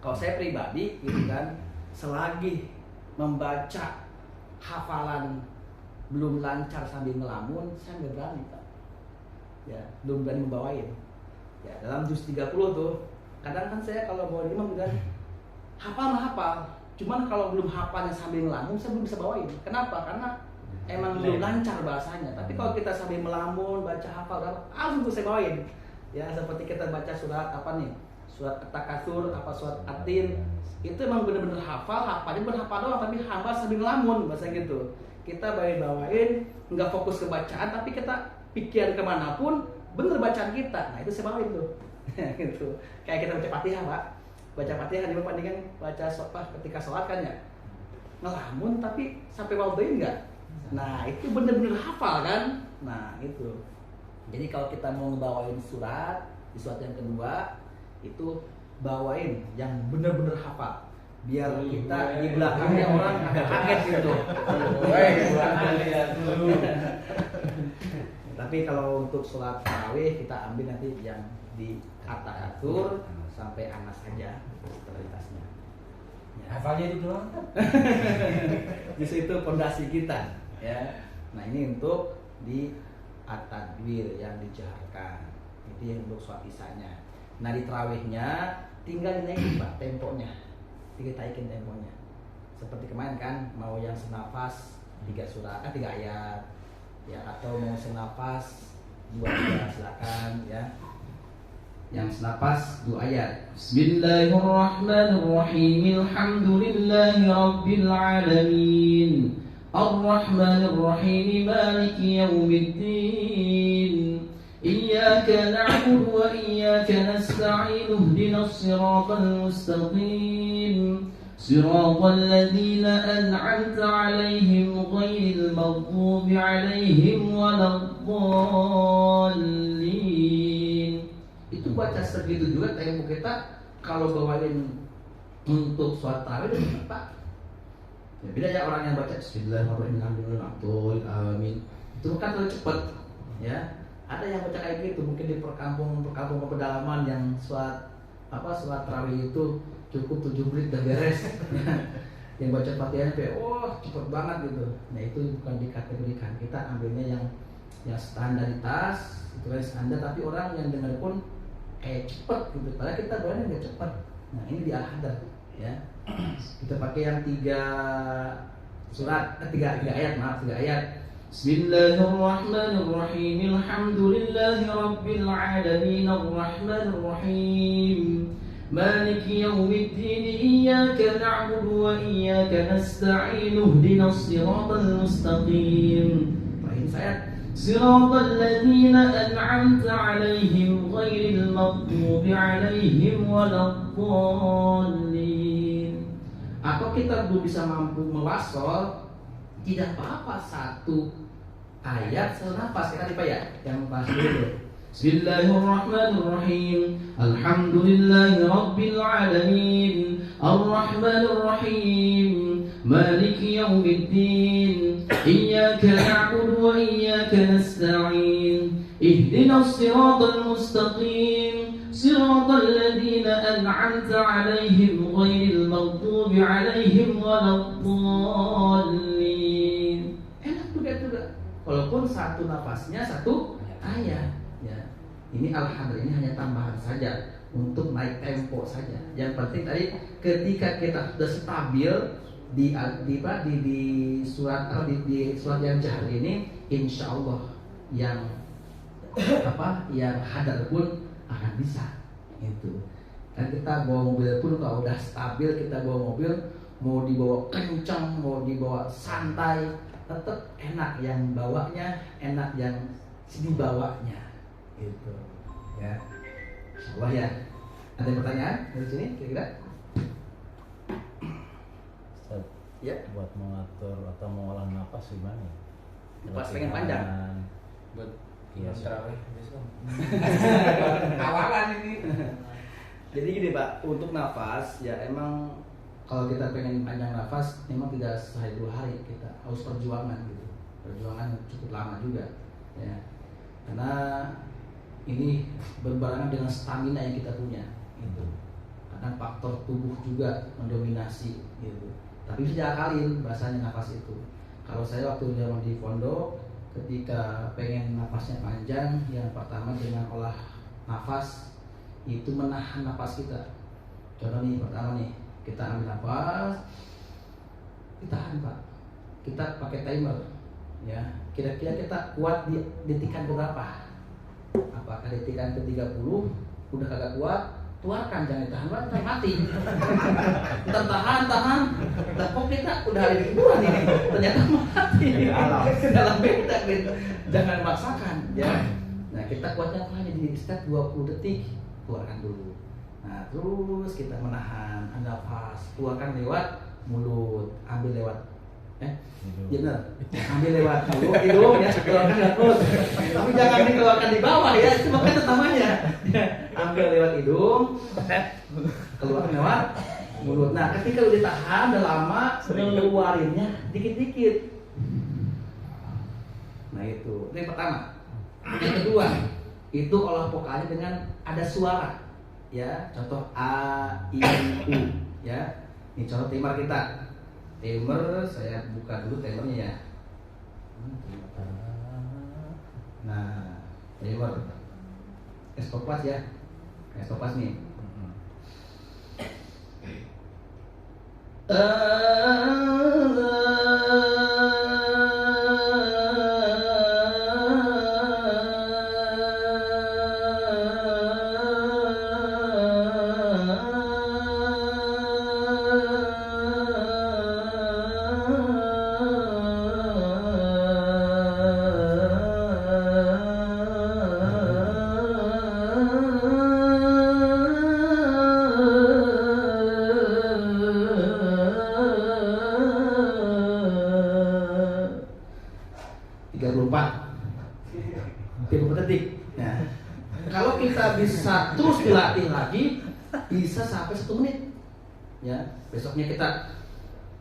Kalau saya pribadi gitu kan, selagi membaca hafalan belum lancar sambil ngelamun, saya nggak berani Pak. Ya, belum berani membawain. Ya, dalam juz 30 tuh, kadang kan saya kalau bawa imam kan hafal mah hafal. Cuman kalau belum hafalnya sambil ngelamun, saya belum bisa bawain. Kenapa? Karena emang belum lancar bahasanya. Tapi kalau kita sambil melamun, baca hafal, langsung tuh saya bawain. Ya, seperti kita baca surat apa nih? Surat At-Takatsur, apa surat At-Tin. Itu emang bener-bener hafalnya bener hafal doang, tapi hafal sambil ngelamun bahasa gitu. Kita bawain, nggak fokus ke bacaan, tapi kita pikir kemanapun, bener bacaan kita. Nah itu saya bawain tuh, gitu. Kayak kita baca Fatihah Pak, baca Fatihah di kan baca ketika sholat kan ya, ngelamun tapi sampai waudain nggak. Nah itu bener-bener hafal kan. Nah itu. Jadi kalau kita mau ngebawain surat di surat yang kedua itu bawain yang bener-bener hafal. Biar kita di belakangnya orang agak kaget gitu. Tapi kalau untuk sholat tarawih kita ambil nanti yang di At-Takatsur sampai Anas saja prioritasnya. Hafalnya itu doang. Justru itu fondasi kita, ya. Nah ini untuk di At-Tadbir yang dijaharkan. Itu yang untuk sholat isanya. Nah di tarawihnya tinggal dinaikin Pak temponya. Ditaikin temponya. Seperti kemarin kan mau yang senafas 3 ayat ya, atau mau senafas 2 ayat silakan ya. Yang senafas 2 ayat. Bismillahirrahmanirrahim. Alhamdulillahi rabbil alamin. Ar-Rahmanir-Rahim. Maliki yaumiddin. Iyyaka na'budu wa iyyaka nasta'in. Ihdinas siratal mustaqim. Siratal ladzina an'amta 'alaihim ghairil maghdubi 'alaihim waladdallin. Itu baca segitu juga tempo kita kalau bawain untuk sholat tarawih itu Pak. Ya beda ya orang yang baca Bismillahirrahmanirrahim. Amin. Itu kan terlalu cepat ya. Ada yang baca kayak gitu, mungkin di perkampungan pedalaman yang sholat tarawih itu cukup 7 menit udah beres. Yang baca Fatihah sampai cepet banget gitu. Nah itu bukan dikategorikan, kita ambilnya yang standaritas, itu kan standar, tapi orang yang dengar pun kayak cepet gitu. Padahal kita bawaannya nggak cepet. Nah ini di Al-Hadr ya. Kita pakai yang 3 surat, 3 ayat, maaf 3 ayat. Bismillahirrahmanirrahim. Alhamdulillahi rabbil alamin arrahmanir rahim. Maliki yaumiddin. Iyyaka na'budu wa iyyaka nasta'in. Ihdinas siratal mustaqim. Ini saya Siratal ladzina an'amta 'alaihim ghairil maghdubi 'alaihim waladdallin. atau kita belum bisa mampu mewasol, tidak apa-apa, 1 ayat 1 nafas. Kita lipat ya, yang pas dulu. Bismillahirrahmanirrahim. Alhamdulillahi rabbil alamin. Arrahmanir rahim. Maliki yaumiddin. Iyyaka na'budu wa iyyaka nasta'in. Ihdinas siratal mustaqim. Siratal ladzina an'amta 'alaihim ghairil maghdubi 'alaihim waladdallin. Enak juga. Walaupun 1 nafasnya 1 ayat ya. Ini Al-Hadr ini hanya tambahan saja untuk naik tempo saja. Yang penting tadi ketika kita sudah stabil di surat di surat yang jahar ini, insya Allah yang yang hadar pun akan bisa. Itu kan kita bawa mobil pun kalau udah stabil, kita bawa mobil mau dibawa kencang mau dibawa santai tetap enak yang bawanya, enak yang dibawanya. Itu ya. Insyaallah ya. Ada pertanyaan dari sini kira-kira? Ustaz, Ya. buat mengatur atau mengolah napas gimana? Pas pengen panjang. Buat Iya, terawih besok. Awalan ini. Jadi gini Pak, untuk nafas ya emang kalau kita pengen panjang nafas memang tidak sehari 2 hari, kita harus perjuangan gitu. Perjuangan cukup lama juga ya. Karena ini berbarengan dengan stamina yang kita punya gitu. Karena faktor tubuh juga mendominasi gitu. Tapi bisa diakalin bahasanya nafas itu. Kalau saya waktu zaman di pondok ketika pengen nafasnya panjang, yang pertama dengan olah nafas itu menahan nafas kita. Contoh nih, pertama nih, kita ambil nafas, ditahan Pak. Kita pakai timer, ya. Kira-kira kita kuat di detikan berapa? Apakah detikan ke-30? Udah kagak kuat, keluarkan, jangan ditahan banget, ntar mati. Ntar tahan. Nah, kok kita udah hari liburan ini, ternyata mati. Dalam beda gitu. Jangan maksakan, ya. Nah, kita kuatnya hanya di step 20 detik, keluarkan dulu. Nah, terus kita menahan nafas, keluarkan lewat mulut, ambil lewat ya benar, ambil lewat mulut, hidung ya, keluarkan lewat mulut. Tapi jangan dikeluarkan di bawah ya, itu makanya utamanya. Ambil lewat hidung, keluarkan lewat mulut. Nah, ketika udah ditahan udah lama, keluarinnya dikit-dikit. Nah, itu yang pertama. Yang kedua, itu olah vokalnya dengan ada suara. Ya, contoh A, I, U ya. Ini contoh timer kita. Timer saya buka dulu timernya ya. Nah, timer. Estopas ya. Estopas nih. Bisa terus dilatih lagi, bisa sampai 1 menit ya. Besoknya kita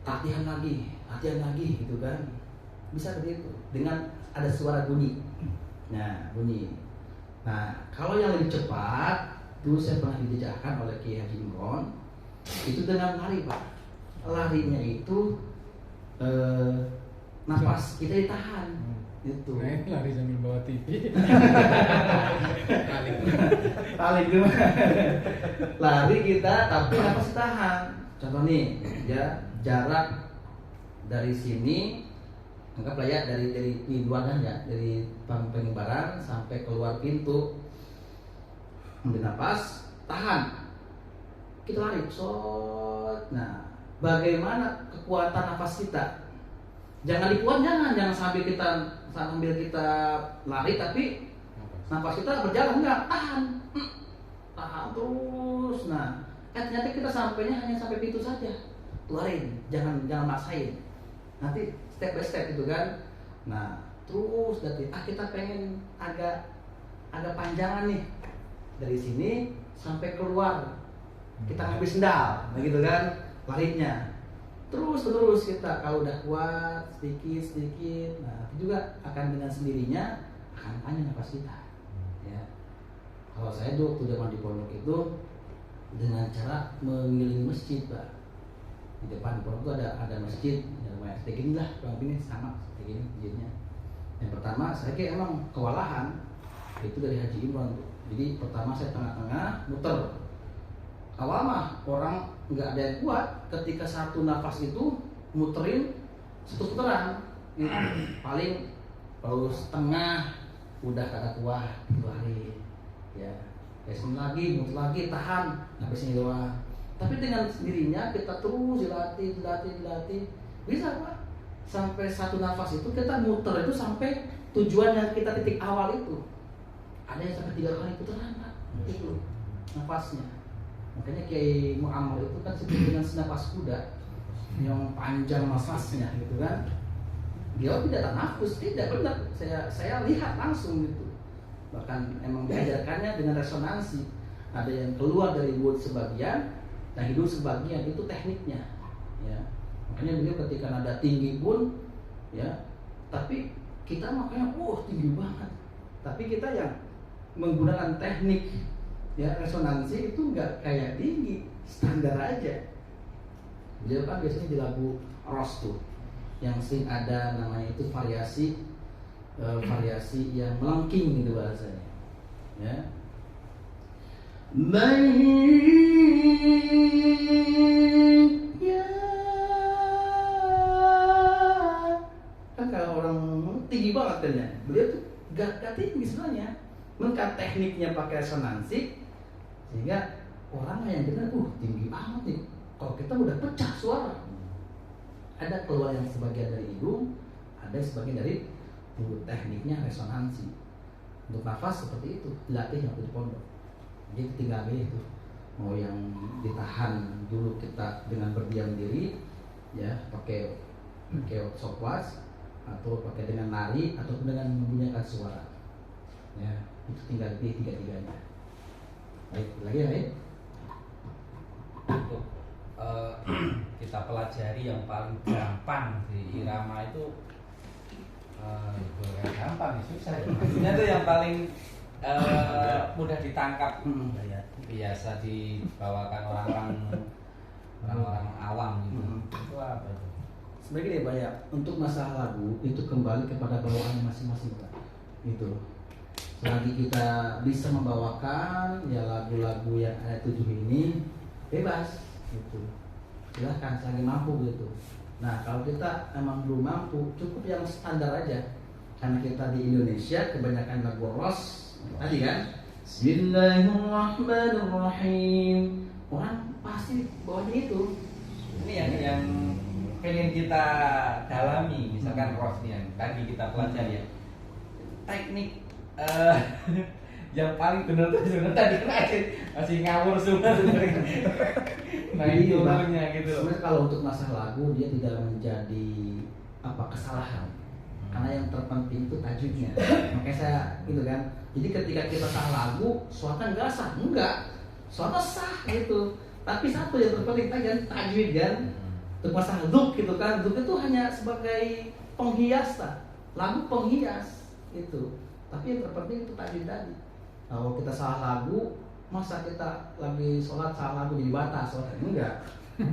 latihan lagi gitu kan, bisa seperti itu dengan ada suara bunyi. Nah, bunyi. Nah, kalau yang lebih cepat dulu saya pernah diajarkan oleh Kiai Haji Imron, itu dengan lari Pak. Larinya itu nafas kita ditahan itu. Lari sambil bawa TV. Paling cuma lari kita tapi nafas tahan. Contoh nih, ya jarak dari sini anggaplah ya dari luar kan ya, dari pengibaran sampai keluar pintu. Ambil nafas, tahan. Kita lari, shot. Nah, bagaimana kekuatan nafas kita? Jangan dikuat, jangan sambil kita lari tapi nafas kita berjalan enggak, tahan terus. Nah, ternyata kita sampainya hanya sampai pintu saja, keluarin, jangan maksain. Nanti step by step gitu kan. Nah, terus nanti kita pengen agak panjangan nih dari sini sampai keluar, kita ngambil sendal, nah gitu kan, larinya. Terus kita kalau udah kuat sedikit, nah itu juga akan dengan sendirinya akan panjang nafas kita. Ya. Kalau saya dulu waktu zaman di pondok itu dengan cara mengelilingi masjid, Pak. Di depan pondok itu ada masjid, namanya seperti gini lah, kurang lebih sama seperti gini masjidnya. Yang pertama saya kayak emang kewalahan, itu dari Haji Imron. Jadi pertama saya tengah-tengah muter. Awal mah orang nggak ada yang kuat, ketika satu nafas itu muterin satu putaran, paling baru setengah udah kata kuat, keluarin, ya. Sini lagi, muter lagi, tahan, sampai sini doang. Tapi dengan sendirinya kita terus dilatih, bisa Pak. Sampai satu nafas itu kita muter itu sampai tujuan yang kita titik awal itu. Ada yang sampai 3 kali putaran Pak, itu nafasnya. Makanya Kiai Mu'ammar itu kan sebut dengan senapas kuda yang panjang nafasnya gitu kan. Dia tidak tanafus, tidak benar. Saya lihat langsung gitu. Bahkan emang diajarkannya dengan resonansi. Ada yang keluar dari mulut sebagian, nah hidup sebagian, itu tekniknya. Ya. Makanya beliau ketika nada tinggi pun, ya. Tapi kita makanya, tinggi banget. Tapi kita yang menggunakan teknik, ya resonansi itu nggak kayak tinggi, standar aja. Beliau kan biasanya di lagu Ros tuh, yang sering ada namanya itu variasi yang melengking gitu bahasanya. Ya. Kan kalau orang tinggi banget kan ya, beliau tuh gak tinggi sebenarnya, mengkat tekniknya pakai resonansi sehingga orang yang dengar tinggi amat nih. Kalau kita udah pecah suara, ada keluar yang sebagian dari hidung, ada sebagian dari mulut. Tekniknya resonansi. Untuk nafas seperti itu dilatih waktu di pondok. Jadi tinggal itu mau yang ditahan dulu kita dengan berdiam diri, ya pakai stopwatch, atau pakai dengan lari, atau dengan membunyikan suara. Ya itu tinggal di tiga-tiganya. Baik, lagi ya. Untuk kita pelajari yang paling gampang di irama itu bukan gampang, susah. Maksudnya itu yang paling mudah ditangkap, biasa dibawakan orang-orang awam gitu. Itu apa itu? Sebenarnya banyak. Untuk masalah lagu itu kembali kepada bawaannya masing-masing, Pak. Itu. Selagi kita bisa membawakan ya lagu-lagu yang ada 7 ini, bebas gitu. Silahkan selagi mampu gitu. Nah kalau kita emang belum mampu, cukup yang standar aja. Karena kita di Indonesia kebanyakan lagu Ros tadi kan, Bismillahirrahmanirrahim, orang pasti bawahnya itu. Ini yang pengen kita dalami, misalkan Ros nih yang tadi kita pelajari ya. Teknik yang paling benar tuh sebenarnya tadi masih ngawur semua. Nah itu makanya gitu. Sebenarnya kalau untuk masalah lagu dia tidak menjadi kesalahan, karena yang terpenting itu tajwidnya. Makanya saya gitu kan. Jadi ketika kita salah lagu, suara nggak sah, suara sah gitu. Tapi satu yang terpenting kan tajwid kan. Untuk masalah dzuk gitu kan, dzuk itu hanya sebagai penghias lagu penghias gitu. Tapi yang terpenting itu tajwid tadi. Kalau kita salah lagu, masa kita lagi sholat salah lagu jadi batas? Enggak.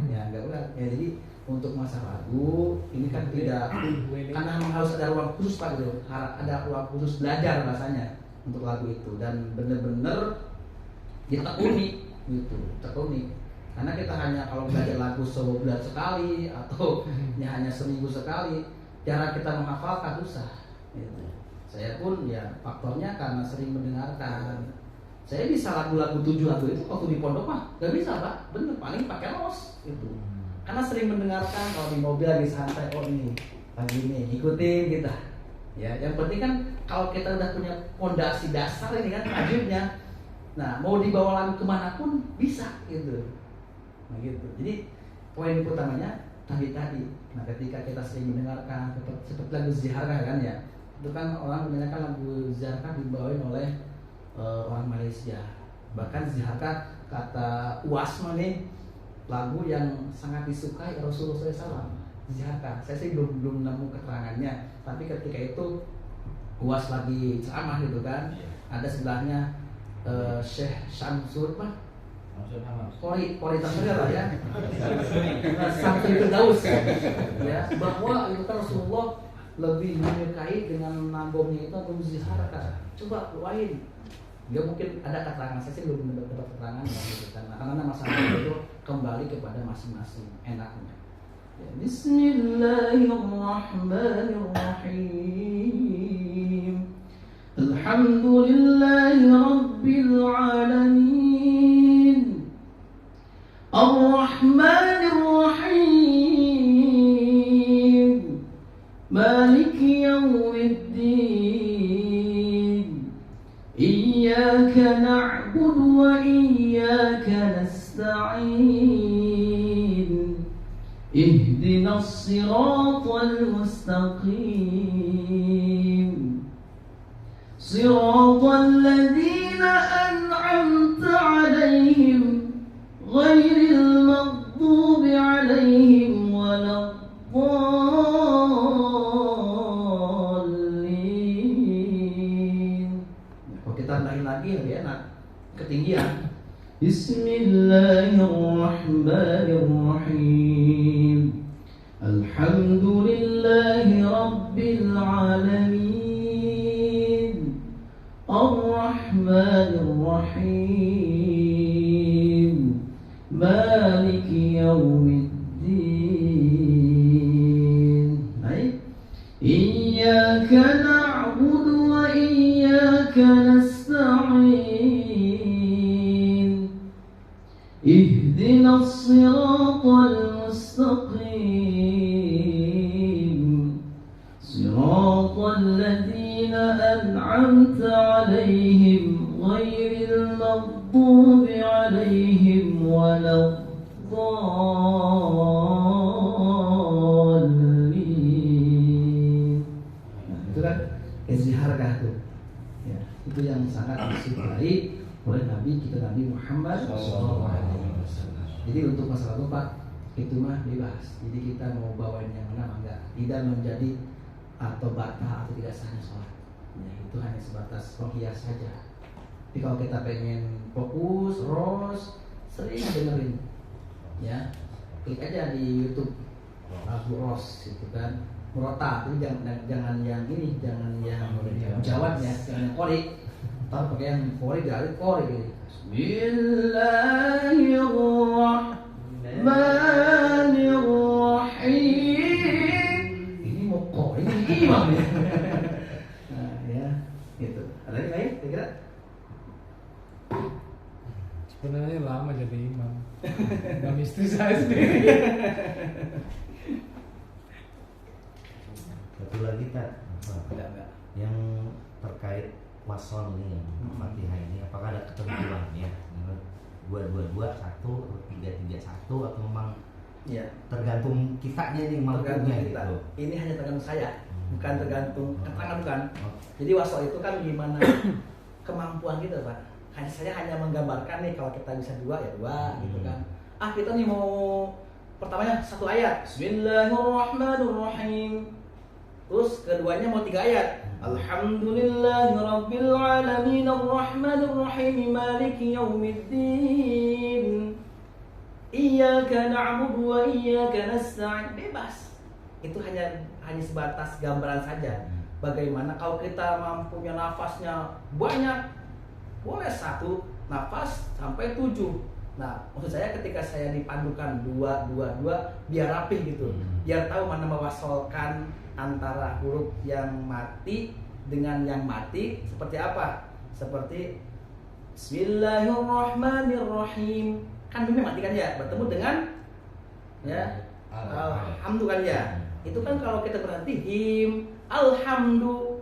Ya enggak benar. Ya jadi untuk masalah lagu ini kan tidak, karena memang harus ada ruang khusus Pak gitu. Ada ruang khusus belajar bahasanya untuk lagu itu, dan benar-benar ditekuni gitu, tekuni. Karena kita hanya kalau belajar lagu sebulan sekali atau hanya seminggu sekali, cara kita menghafalkan susah. Gitu. Saya pun ya faktornya karena sering mendengarkan. Saya bisa lagu-lagu 7 lagu itu waktu di pondok mah gak bisa Pak, bener paling pakai los gitu. Karena sering mendengarkan kalau di mobil lagi santai, oh ini lagi ini ikutin kita. Ya, yang penting kan kalau kita udah punya fondasi dasar ini kan tajwidnya. Nah, mau dibawa lagu kemana pun bisa gitu. Nah gitu. Jadi poin utamanya tadi. Nah ketika kita sering mendengarkan seperti lagu Ziharka kan ya, itu kan orang kebanyakan lagu Ziharka dibawain oleh orang Malaysia. Bahkan Ziharka kata Uasma nih lagu yang sangat disukai Rasulullah SAW. Ziharka, saya sih belum nemu keterangannya. Tapi ketika itu Uas lagi ceramah gitu kan, ada sebelahnya Syekh Syamsul Pak. Pori tersebut lah ya. Sampai Firdaus ya, bahwa itu kan Rasulullah lebih menyukai dengan nagomnya itu atau Ziharka. Coba lain. Nggak mungkin ada keterangan, saya sih belum mendapat keterangan gitu kan. Karena masalah itu kembali kepada masing-masing enaknya. Ya, Bismillahirrahmanirrahim. Alhamdulillahi Rabbil Alamin, Ar-Rahmanir-Rahim, Maliki Yawmiddin, Iyyaka na'budu wa iyyaka nasta'in, Ihdinas siratal mustaqim, Siratal ladzina an'amta 'alaihim ghairil maghdubi 'alaihim waladdallin. Kalau kita tambahin lagi lebih enak, ketinggian. Bismillahirrahmanirrahim. Alhamdulillahi Rabbil Alamin, Ar-Rahmanir-Rahim, Maliki Yawmiddin. Baik. Iyyaka na'budu wa iyyaka nasta'in, Ihdinas siratal mustaqim, Siratal ladzina an'amta 'alaihim ghairil maghdubi 'alaihim waladdallin. Nah, itu kan Ziharka tuh. Ya, itu yang sangat disukai oleh Nabi kita Nabi Muhammad SAW. Jadi untuk masalah lupa itu mah bebas. Jadi kita mau bawain yang mana enggak, tidak menjadi atau batal atau tidak sahnya sholat. Ya, itu hanya sebatas penghias saja. Tapi kalau kita pengen fokus, sering dengerin, ya klik aja di YouTube lagu Ros itu kan, Murota. Tapi jangan yang ini, jangan yang jawabnya, jangan yang kori. Tahu pakai yang kori dari kori gitu. Bismillahirrahmanirrahim. Ini mau kori ini imam ya. Nah, ya, gitu. Ada yang lain kira-kira? Sebenarnya lama jadi imam. Dan istri saya sendiri. Satu lagi tak Enggak. yang terkait wasol ini yang Fatihah ini, apakah ada ketentuannya? 2-2-2, 1, 3-3-1 atau memang Ya, tergantung kitanya nih tergantung mampunya kita. gitu? Ini hanya tergantung saya, bukan tergantung keterangan bukan. Oh. Jadi wasol itu kan gimana kemampuan kita Pak. Saya hanya menggambarkan nih kalau kita bisa 2 ya 2 gitu kan. Kita nih mau pertamanya 1 ayat, Bismillahirrahmanirrahim. Terus keduanya mau 3 ayat, Alhamdulillahirabbil alamin, Ar-Rahmanir-Rahim, Maliki Yawmiddin, Iyyaka na'budu wa iyyaka nasta'in. Bebas. Itu hanya sebatas gambaran saja. Bagaimana kalau kita mampunya nafasnya banyak, boleh 1 nafas sampai 7. Nah, maksud saya ketika saya dipandukan 2 biar rapih gitu, biar tahu mana mewasolkan antara huruf yang mati dengan yang mati seperti apa? Seperti Bismillahirrahmanirrahim, kan mimnya mati kan ya, bertemu dengan ya alhamdu kan ya. Itu kan kalau kita berarti him alhamdu,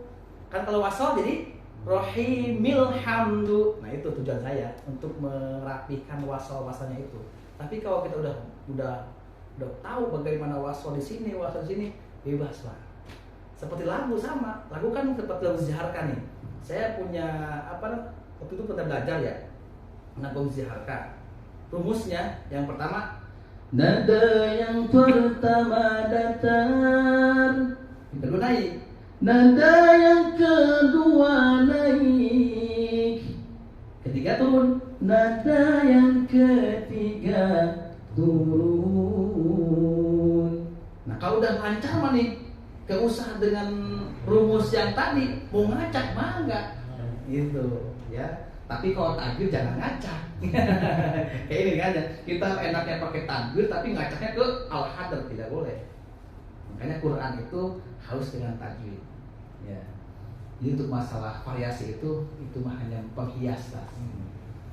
kan kalau wasol jadi rohimil hamdu. Nah itu tujuan saya untuk merapikan wasol-wasolnya itu. Tapi kalau kita udah tahu bagaimana wasol di sini, wasol di sini, bebas lah. Seperti lagu sama, lagu kan seperti lagu ziharka nih. Saya punya waktu itu pernah belajar ya, lagu ziharka. Rumusnya yang pertama, nada yang pertama datar, yang kedua naik, nada yang kedua naik, ketiga turun, nada yang ketiga turun. Nah kalau udah lancar mah nih, gak usah dengan rumus yang tadi, mau ngacak mah enggak gitu ya. Tapi kalau takbir jangan ngacak. Kayak ini kan ya, kita enaknya pakai takbir tapi ngacaknya ke al-hadr, tidak boleh. Makanya Quran itu harus dengan tajwid ya. Jadi untuk masalah variasi itu mah hanya penghias lah.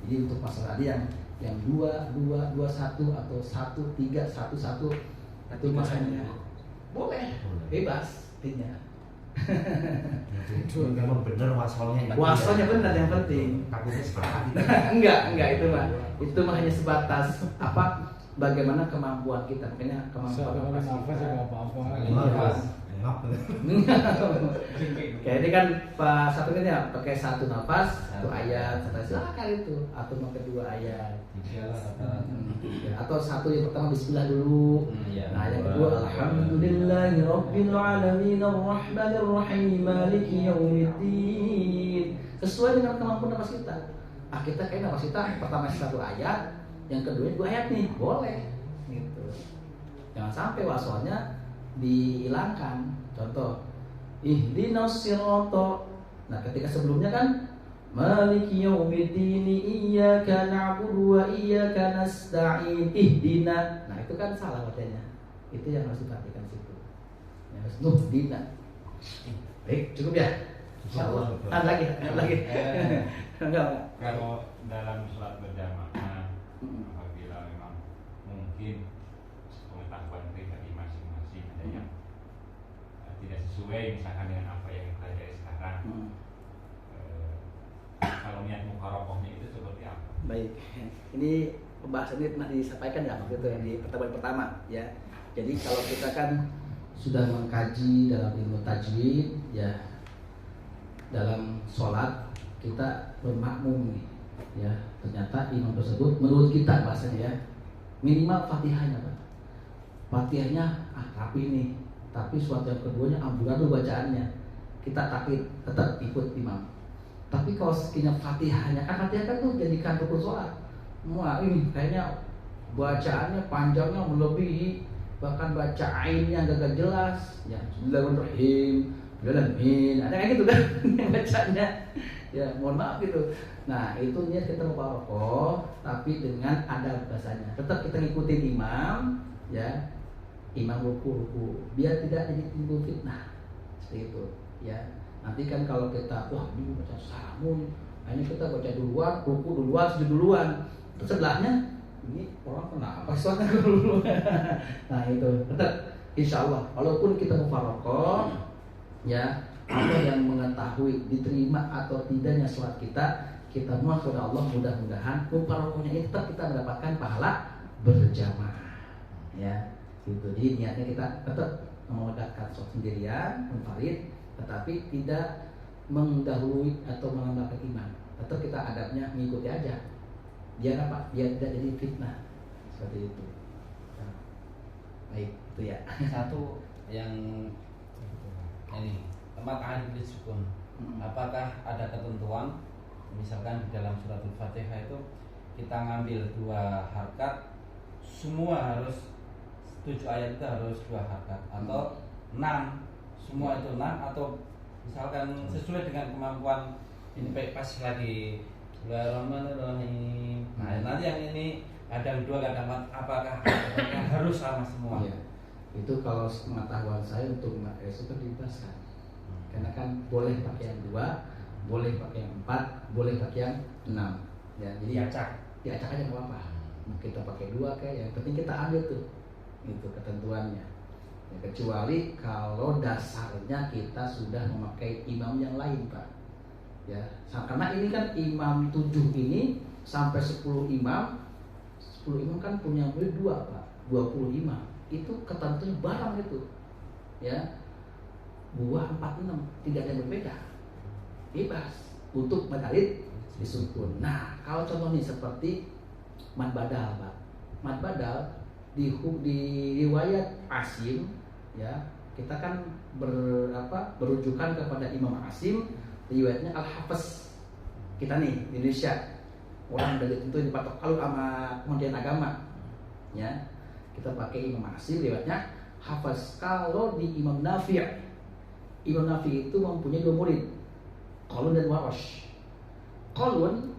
Jadi untuk masalah tadi yang 2, 2, 2, 1 atau 1, 3, 1, 1 itu mah hanya boleh, bebas intinya. Itu memang bener wasolnya. Wasolnya benar yang penting. Takutnya salah. Enggak itu mah hanya sebatas bagaimana kemampuan kita. Makanya Bisa kemampuan kalau nafas ya nggak apa-apa. Ngap. Kayak ini kan Pak satu kan ya pakai 1 nafas 1 ayat, silakan itu, atau mau kedua ayat. Atau 1 yang pertama bismillah dulu. Nah yang kedua alhamdulillahirabbil alamin arrahmanir rahim maliki yaumiddin. Sesuai dengan kemampuan nafas kita. Kita kayak nafas kita pertama 1 ayat, yang kedua 2 ayat nih, boleh gitu. Jangan sampai wasolnya dihilangkan. Contoh ihdinas sirata. Nah ketika sebelumnya kan maliki yaumiddin iyyaka na'budu wa iyyaka nasta'in ihdina. Nah itu kan salah bacanya. Itu yang harus diperhatikan situ. Yang harus nuhdina. Baik, cukup ya? Insyaallah. Lagi. Enggak. Kalau dalam sholat berjamaah, apabila memang mungkin pengetahuan pribadi masing-masing ada yang tidak sesuai misalkan dengan apa yang kita pelajari sekarang, kalau niat mukarokohnya itu seperti apa? Baik, ini pembahasan ini pernah disampaikan ya waktu itu yang di pertemuan pertama ya. Jadi kalau kita kan sudah mengkaji dalam ilmu tajwid ya, dalam sholat kita bermakmum nih ya, ternyata imam tersebut menurut kita bahasanya ya minimal fatihahnya Pak. Fatihahnya rapi nih, tapi suatu yang keduanya amburadul bacaannya, kita takbir tetap ikut imam. Tapi kalau sekiranya fatihahnya, kan fatihah kan tuh jadikan rukun sholat. Wah ini kayaknya bacaannya panjangnya melebihi, bahkan baca ainnya agak jelas ya, Bismillahirrahmanirrahim, ada kayak gitu kan bacanya ya, mohon maaf gitu. Nah itu niat kita mubarokoh tapi dengan adab bahasanya, tetap kita ngikutin imam ya, imam ruku biar tidak jadi timbul fitnah seperti itu ya. Nanti kan kalau kita ini baca salamun, ini kita baca duluan, ruku duluan, sujud duluan, terus sebelahnya ini orang kenapa sholatnya dulu. Nah itu tetap insya Allah walaupun kita mubarokoh ya, apa yang mengetahui diterima atau tidaknya sholat kita mohon kepada Allah, mudah-mudahan mubarokohnya ini tetap kita mendapatkan pahala berjamaah ya gitu. Jadi niatnya kita tetap mengerjakan sholat sendirian munfarid, tetapi tidak mendahului atau melambatkan imam. Tetap kita adabnya mengikuti aja, biar apa? Biar tidak jadi fitnah seperti itu. Nah, baik itu ya. Satu yang ini tempat akhir sukun. Apakah ada ketentuan misalkan di dalam suratul Fatihah itu kita ngambil 2 harkat, semua harus 7 ayat itu harus 2 harkat atau 6, semua itu 6, atau misalkan sesuai dengan kemampuan ini pas lagi Bismillahirrahmanirrahim. Nah, nanti yang ini kadang 2 kadang 4 apakah harus sama semua? Iya. Itu kalau pengetahuan saya untuk memakai itu kan dibebaskan. Karena kan boleh pakai yang 2, boleh pakai yang 4, boleh pakai yang 6. Ya, jadi diacak aja nggak apa-apa. Mau kita pakai 2 kayak yang penting kita ambil tuh. Itu ketentuannya. Ya, kecuali kalau dasarnya kita sudah memakai imam yang lain, Pak. Ya, karena ini kan imam 7 ini sampai 10 imam kan punya murid 2, Pak. 20 imam. Itu ketentuan barang itu. Ya. 2, 4, 6 tidak ada yang berbeda. Bebas untuk madalid disukun. Nah, kalau contohnya seperti mad badal, Pak. Mad badal di riwayat Asim, ya, kita kan berujukan kepada Imam Asim, riwayatnya Al-Hafiz. Kita nih di Indonesia orang dari tentu dipatok kalau sama Kementerian Agama, ya. Kita pakai Imam Asim, riwayatnya Hafiz. Kalau di Imam Nafi' itu mempunyai 2 murid, Qalun dan Warash. Qalun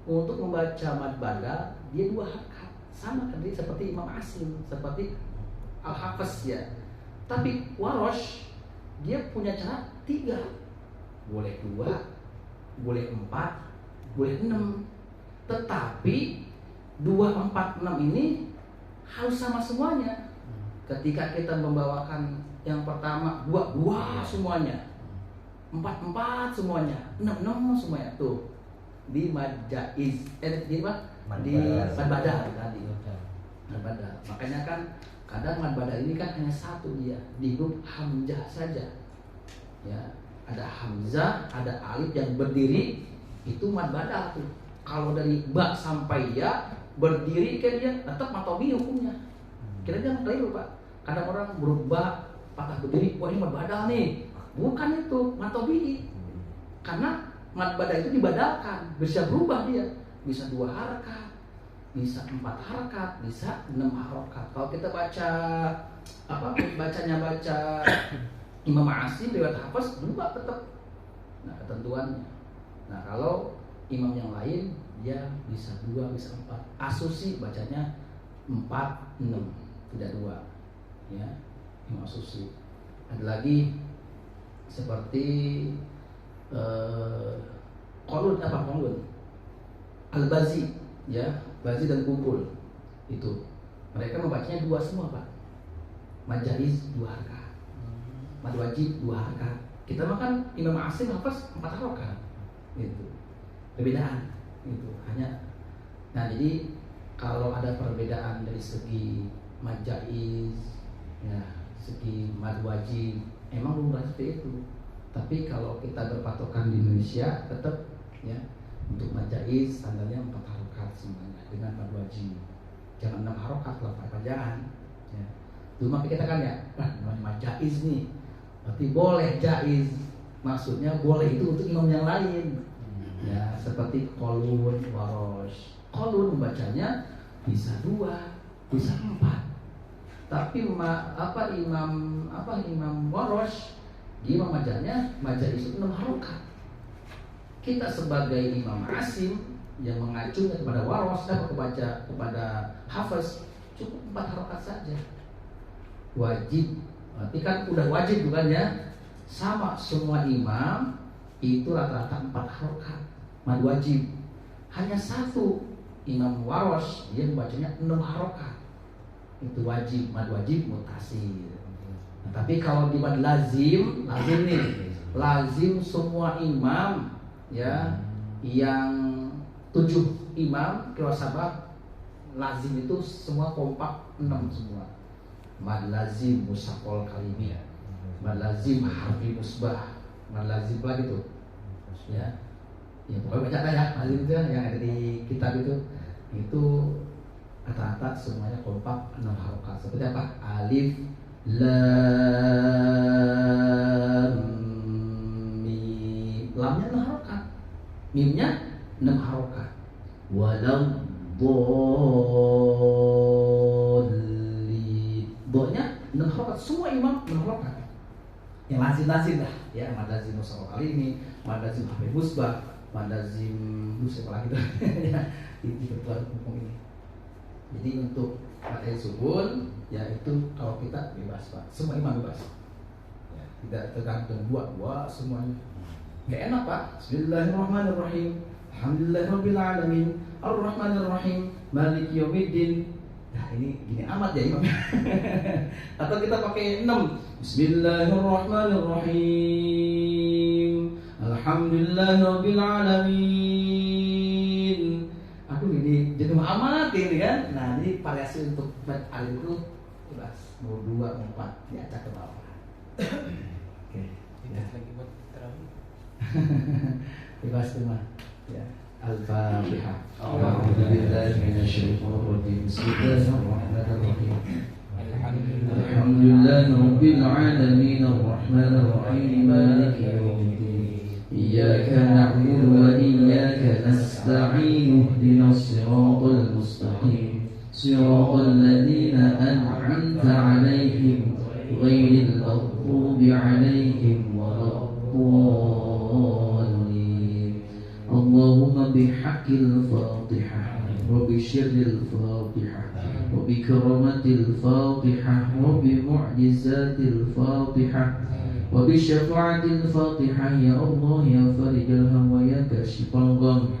untuk membaca mad badal dia 2 harakat, sama kan dia seperti Imam Asim, seperti Al-Hafiz, ya. Tapi Warash dia punya cara 3, boleh 2, boleh 4, boleh 6. Tetapi 2, 4, 6 ini harus sama semuanya. Ketika kita membawakan yang pertama 2 semuanya, 4 semuanya, 6 semuanya tuh di majaiz, di apa? Di mad badal tadi. Mad badal. Makanya kan kadang mad badal ini kan hanya 1 dia, di grup hamzah saja. Ya, ada hamzah, ada alif yang berdiri, itu mad badal tuh. Kalau dari ba sampai ya berdiri kan dia tetap matobi hukumnya. Kita jangan keliru, Pak. Kadang orang berubah patah berdiri, wah ini mad badal nih. Bukan itu, matobi. Karena mad badal itu dibadalkan, bisa berubah dia. Bisa 2 harakat, bisa 4 harakat, bisa 6 harakat. Kalau kita baca baca Imam Asim lewat Hafiz, berubah tetap. Nah, ketentuannya. Nah, kalau imam yang lain dia bisa 2, bisa 4. Asusi bacanya 4, 6, tidak 2. Ya, Imam Asusi. Ada lagi seperti Qalun Al-Bazi, ya, Bazi dan Kumpul. Itu mereka membacanya 2 semua, Pak. Majaiz 2 harakat, mad wajib 2 harakat. Kita makan Imam Asim Hafiz 4 harakat. Itu perbedaan itu hanya. Nah, jadi kalau ada perbedaan dari segi majaiz, ya, segi mad wajib, emang lumrah seperti itu. Tapi kalau kita berpatokan di Indonesia, tetap ya untuk majaiz standarnya 4 harokat semuanya dengan mad wajib. Jangan 6 harokat lah, jangan. Ya. Cuma kita kan ya, namanya majaiz nih, berarti boleh jaiz. Maksudnya boleh itu untuk imam yang lain. Ya, seperti Qalun, Warash. Qalun membacanya bisa 2, bisa 4. Tapi Imam Warash dia membacanya majaiz 6 harokat. Kita sebagai Imam Asim yang mengacu kepada Warash dan kepada Hafiz cukup 4 harokat saja. Wajib, berarti kan udah wajib bukan ya? Sama semua imam itu rata-rata 4 harokat mad wajib. Hanya 1 Imam Warash dia membacanya 6 harokat. Itu wajib, mad wajib mutasil. Nah, tapi kalau di mad lazim nih, lazim semua imam ya, yang 7 imam kira sabah lazim itu semua kompak 6 semua. Mad lazim musaqal kalimi, mad lazim harfi musbah, mad lazim lagi tuh. Ya. Ya pokoknya banyak lah ya, lazim itu yang ada di kitab itu rata-rata semuanya kompak 6 harokat. Seperti apa? Alif, lam, mim. Lamnya 6 harokat, mimnya 6 harokat. Walam dolli, do-nya 6 harokat. Semua imam 6 harokat. Yang lazim lah ya, mad lazim musaqal kalimi, mad lazim harfi musbah, Madazim sekolah gitu ya, di ketentuan hukum ini. Jadi untuk pakai sukun ya itu kalau kita bebas Pak, semua imam bebas ya, tidak tergantung dua semuanya. Gak enak Pak. Bismillahirrahmanirrahim, alhamdulillahirabbil alamin, arrahmanirrahim, maliki yaumiddin. Nah ini gini amat ya imam. Atau kita pakai 6. Bismillahirrahmanirrahim, alhamdulillahirabbil alamin. Aduh ini jenuh amat ini kan. Nah ini variasi untuk alif itu bebas. Mau 2 mau 4 diacak ke bawah. Oke. Tidak lagi buat terawih. Bebas tuh mah. Ya. Al-Fatihah. A'udzu billahi minasyaitonir rajim. Bismillahirrahmanirrahim. Alhamdulillahi rabbil alamin, arrahmanir rahim, maliki yaumiddin. Iyyaka na'budu wa iyyaka nasta'in. Ihdinas siratal mustaqim. Siratal ladzina an'amta 'alaihim ghairil maghdubi 'alaihim waladdallin. Allahumma bihaqqil Fatihah wa bi syirril Fatihah wa bi karamatil Fatihah wa bi mu'jizatil Fatihah wa bi syafa'atil Fatihah. Ya Allah ya farijal ham wa ya kashifal gham,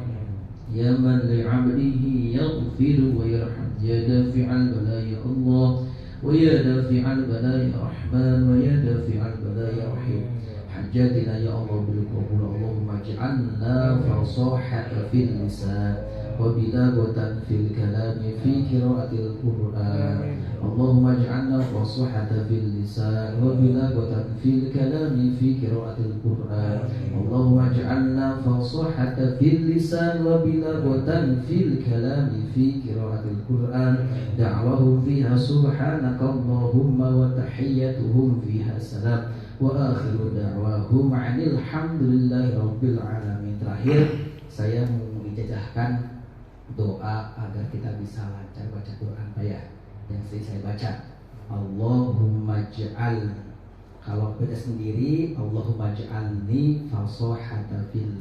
ya man li 'abdihi yaghfiru wa yarham, ya dafi'al bala ya Allah wa ya dafi'al bala ya Rahman wa ya dafi'al bala ya Rahim. Hajatina ya Allah bil qabul. Allahumma ij'alna fasahatan fil lisan wa bilagatan fil kalam fi qiraatil Qur'an. Allahumma ij'alna fasahatan fil lisan wa bilagatan fil kalam fi qiraatil Qur'an. Allahumma ij'alna fasahatan fil lisan wa bilagatan fil kalam fi qiraatil Qur'an. Da'wahum fiha subhanaka Allahumma wa tahiyyatuhum fiha salam wa akhiru da'wahum 'anil hamdulillahi rabbil alamin. Terakhir saya mau ijazahkan doa agar kita bisa lancar baca Quran Pak ya. Yang sering saya baca, Allahumma ja'al, kalau baca sendiri Allahumma ja'alni fasahata fil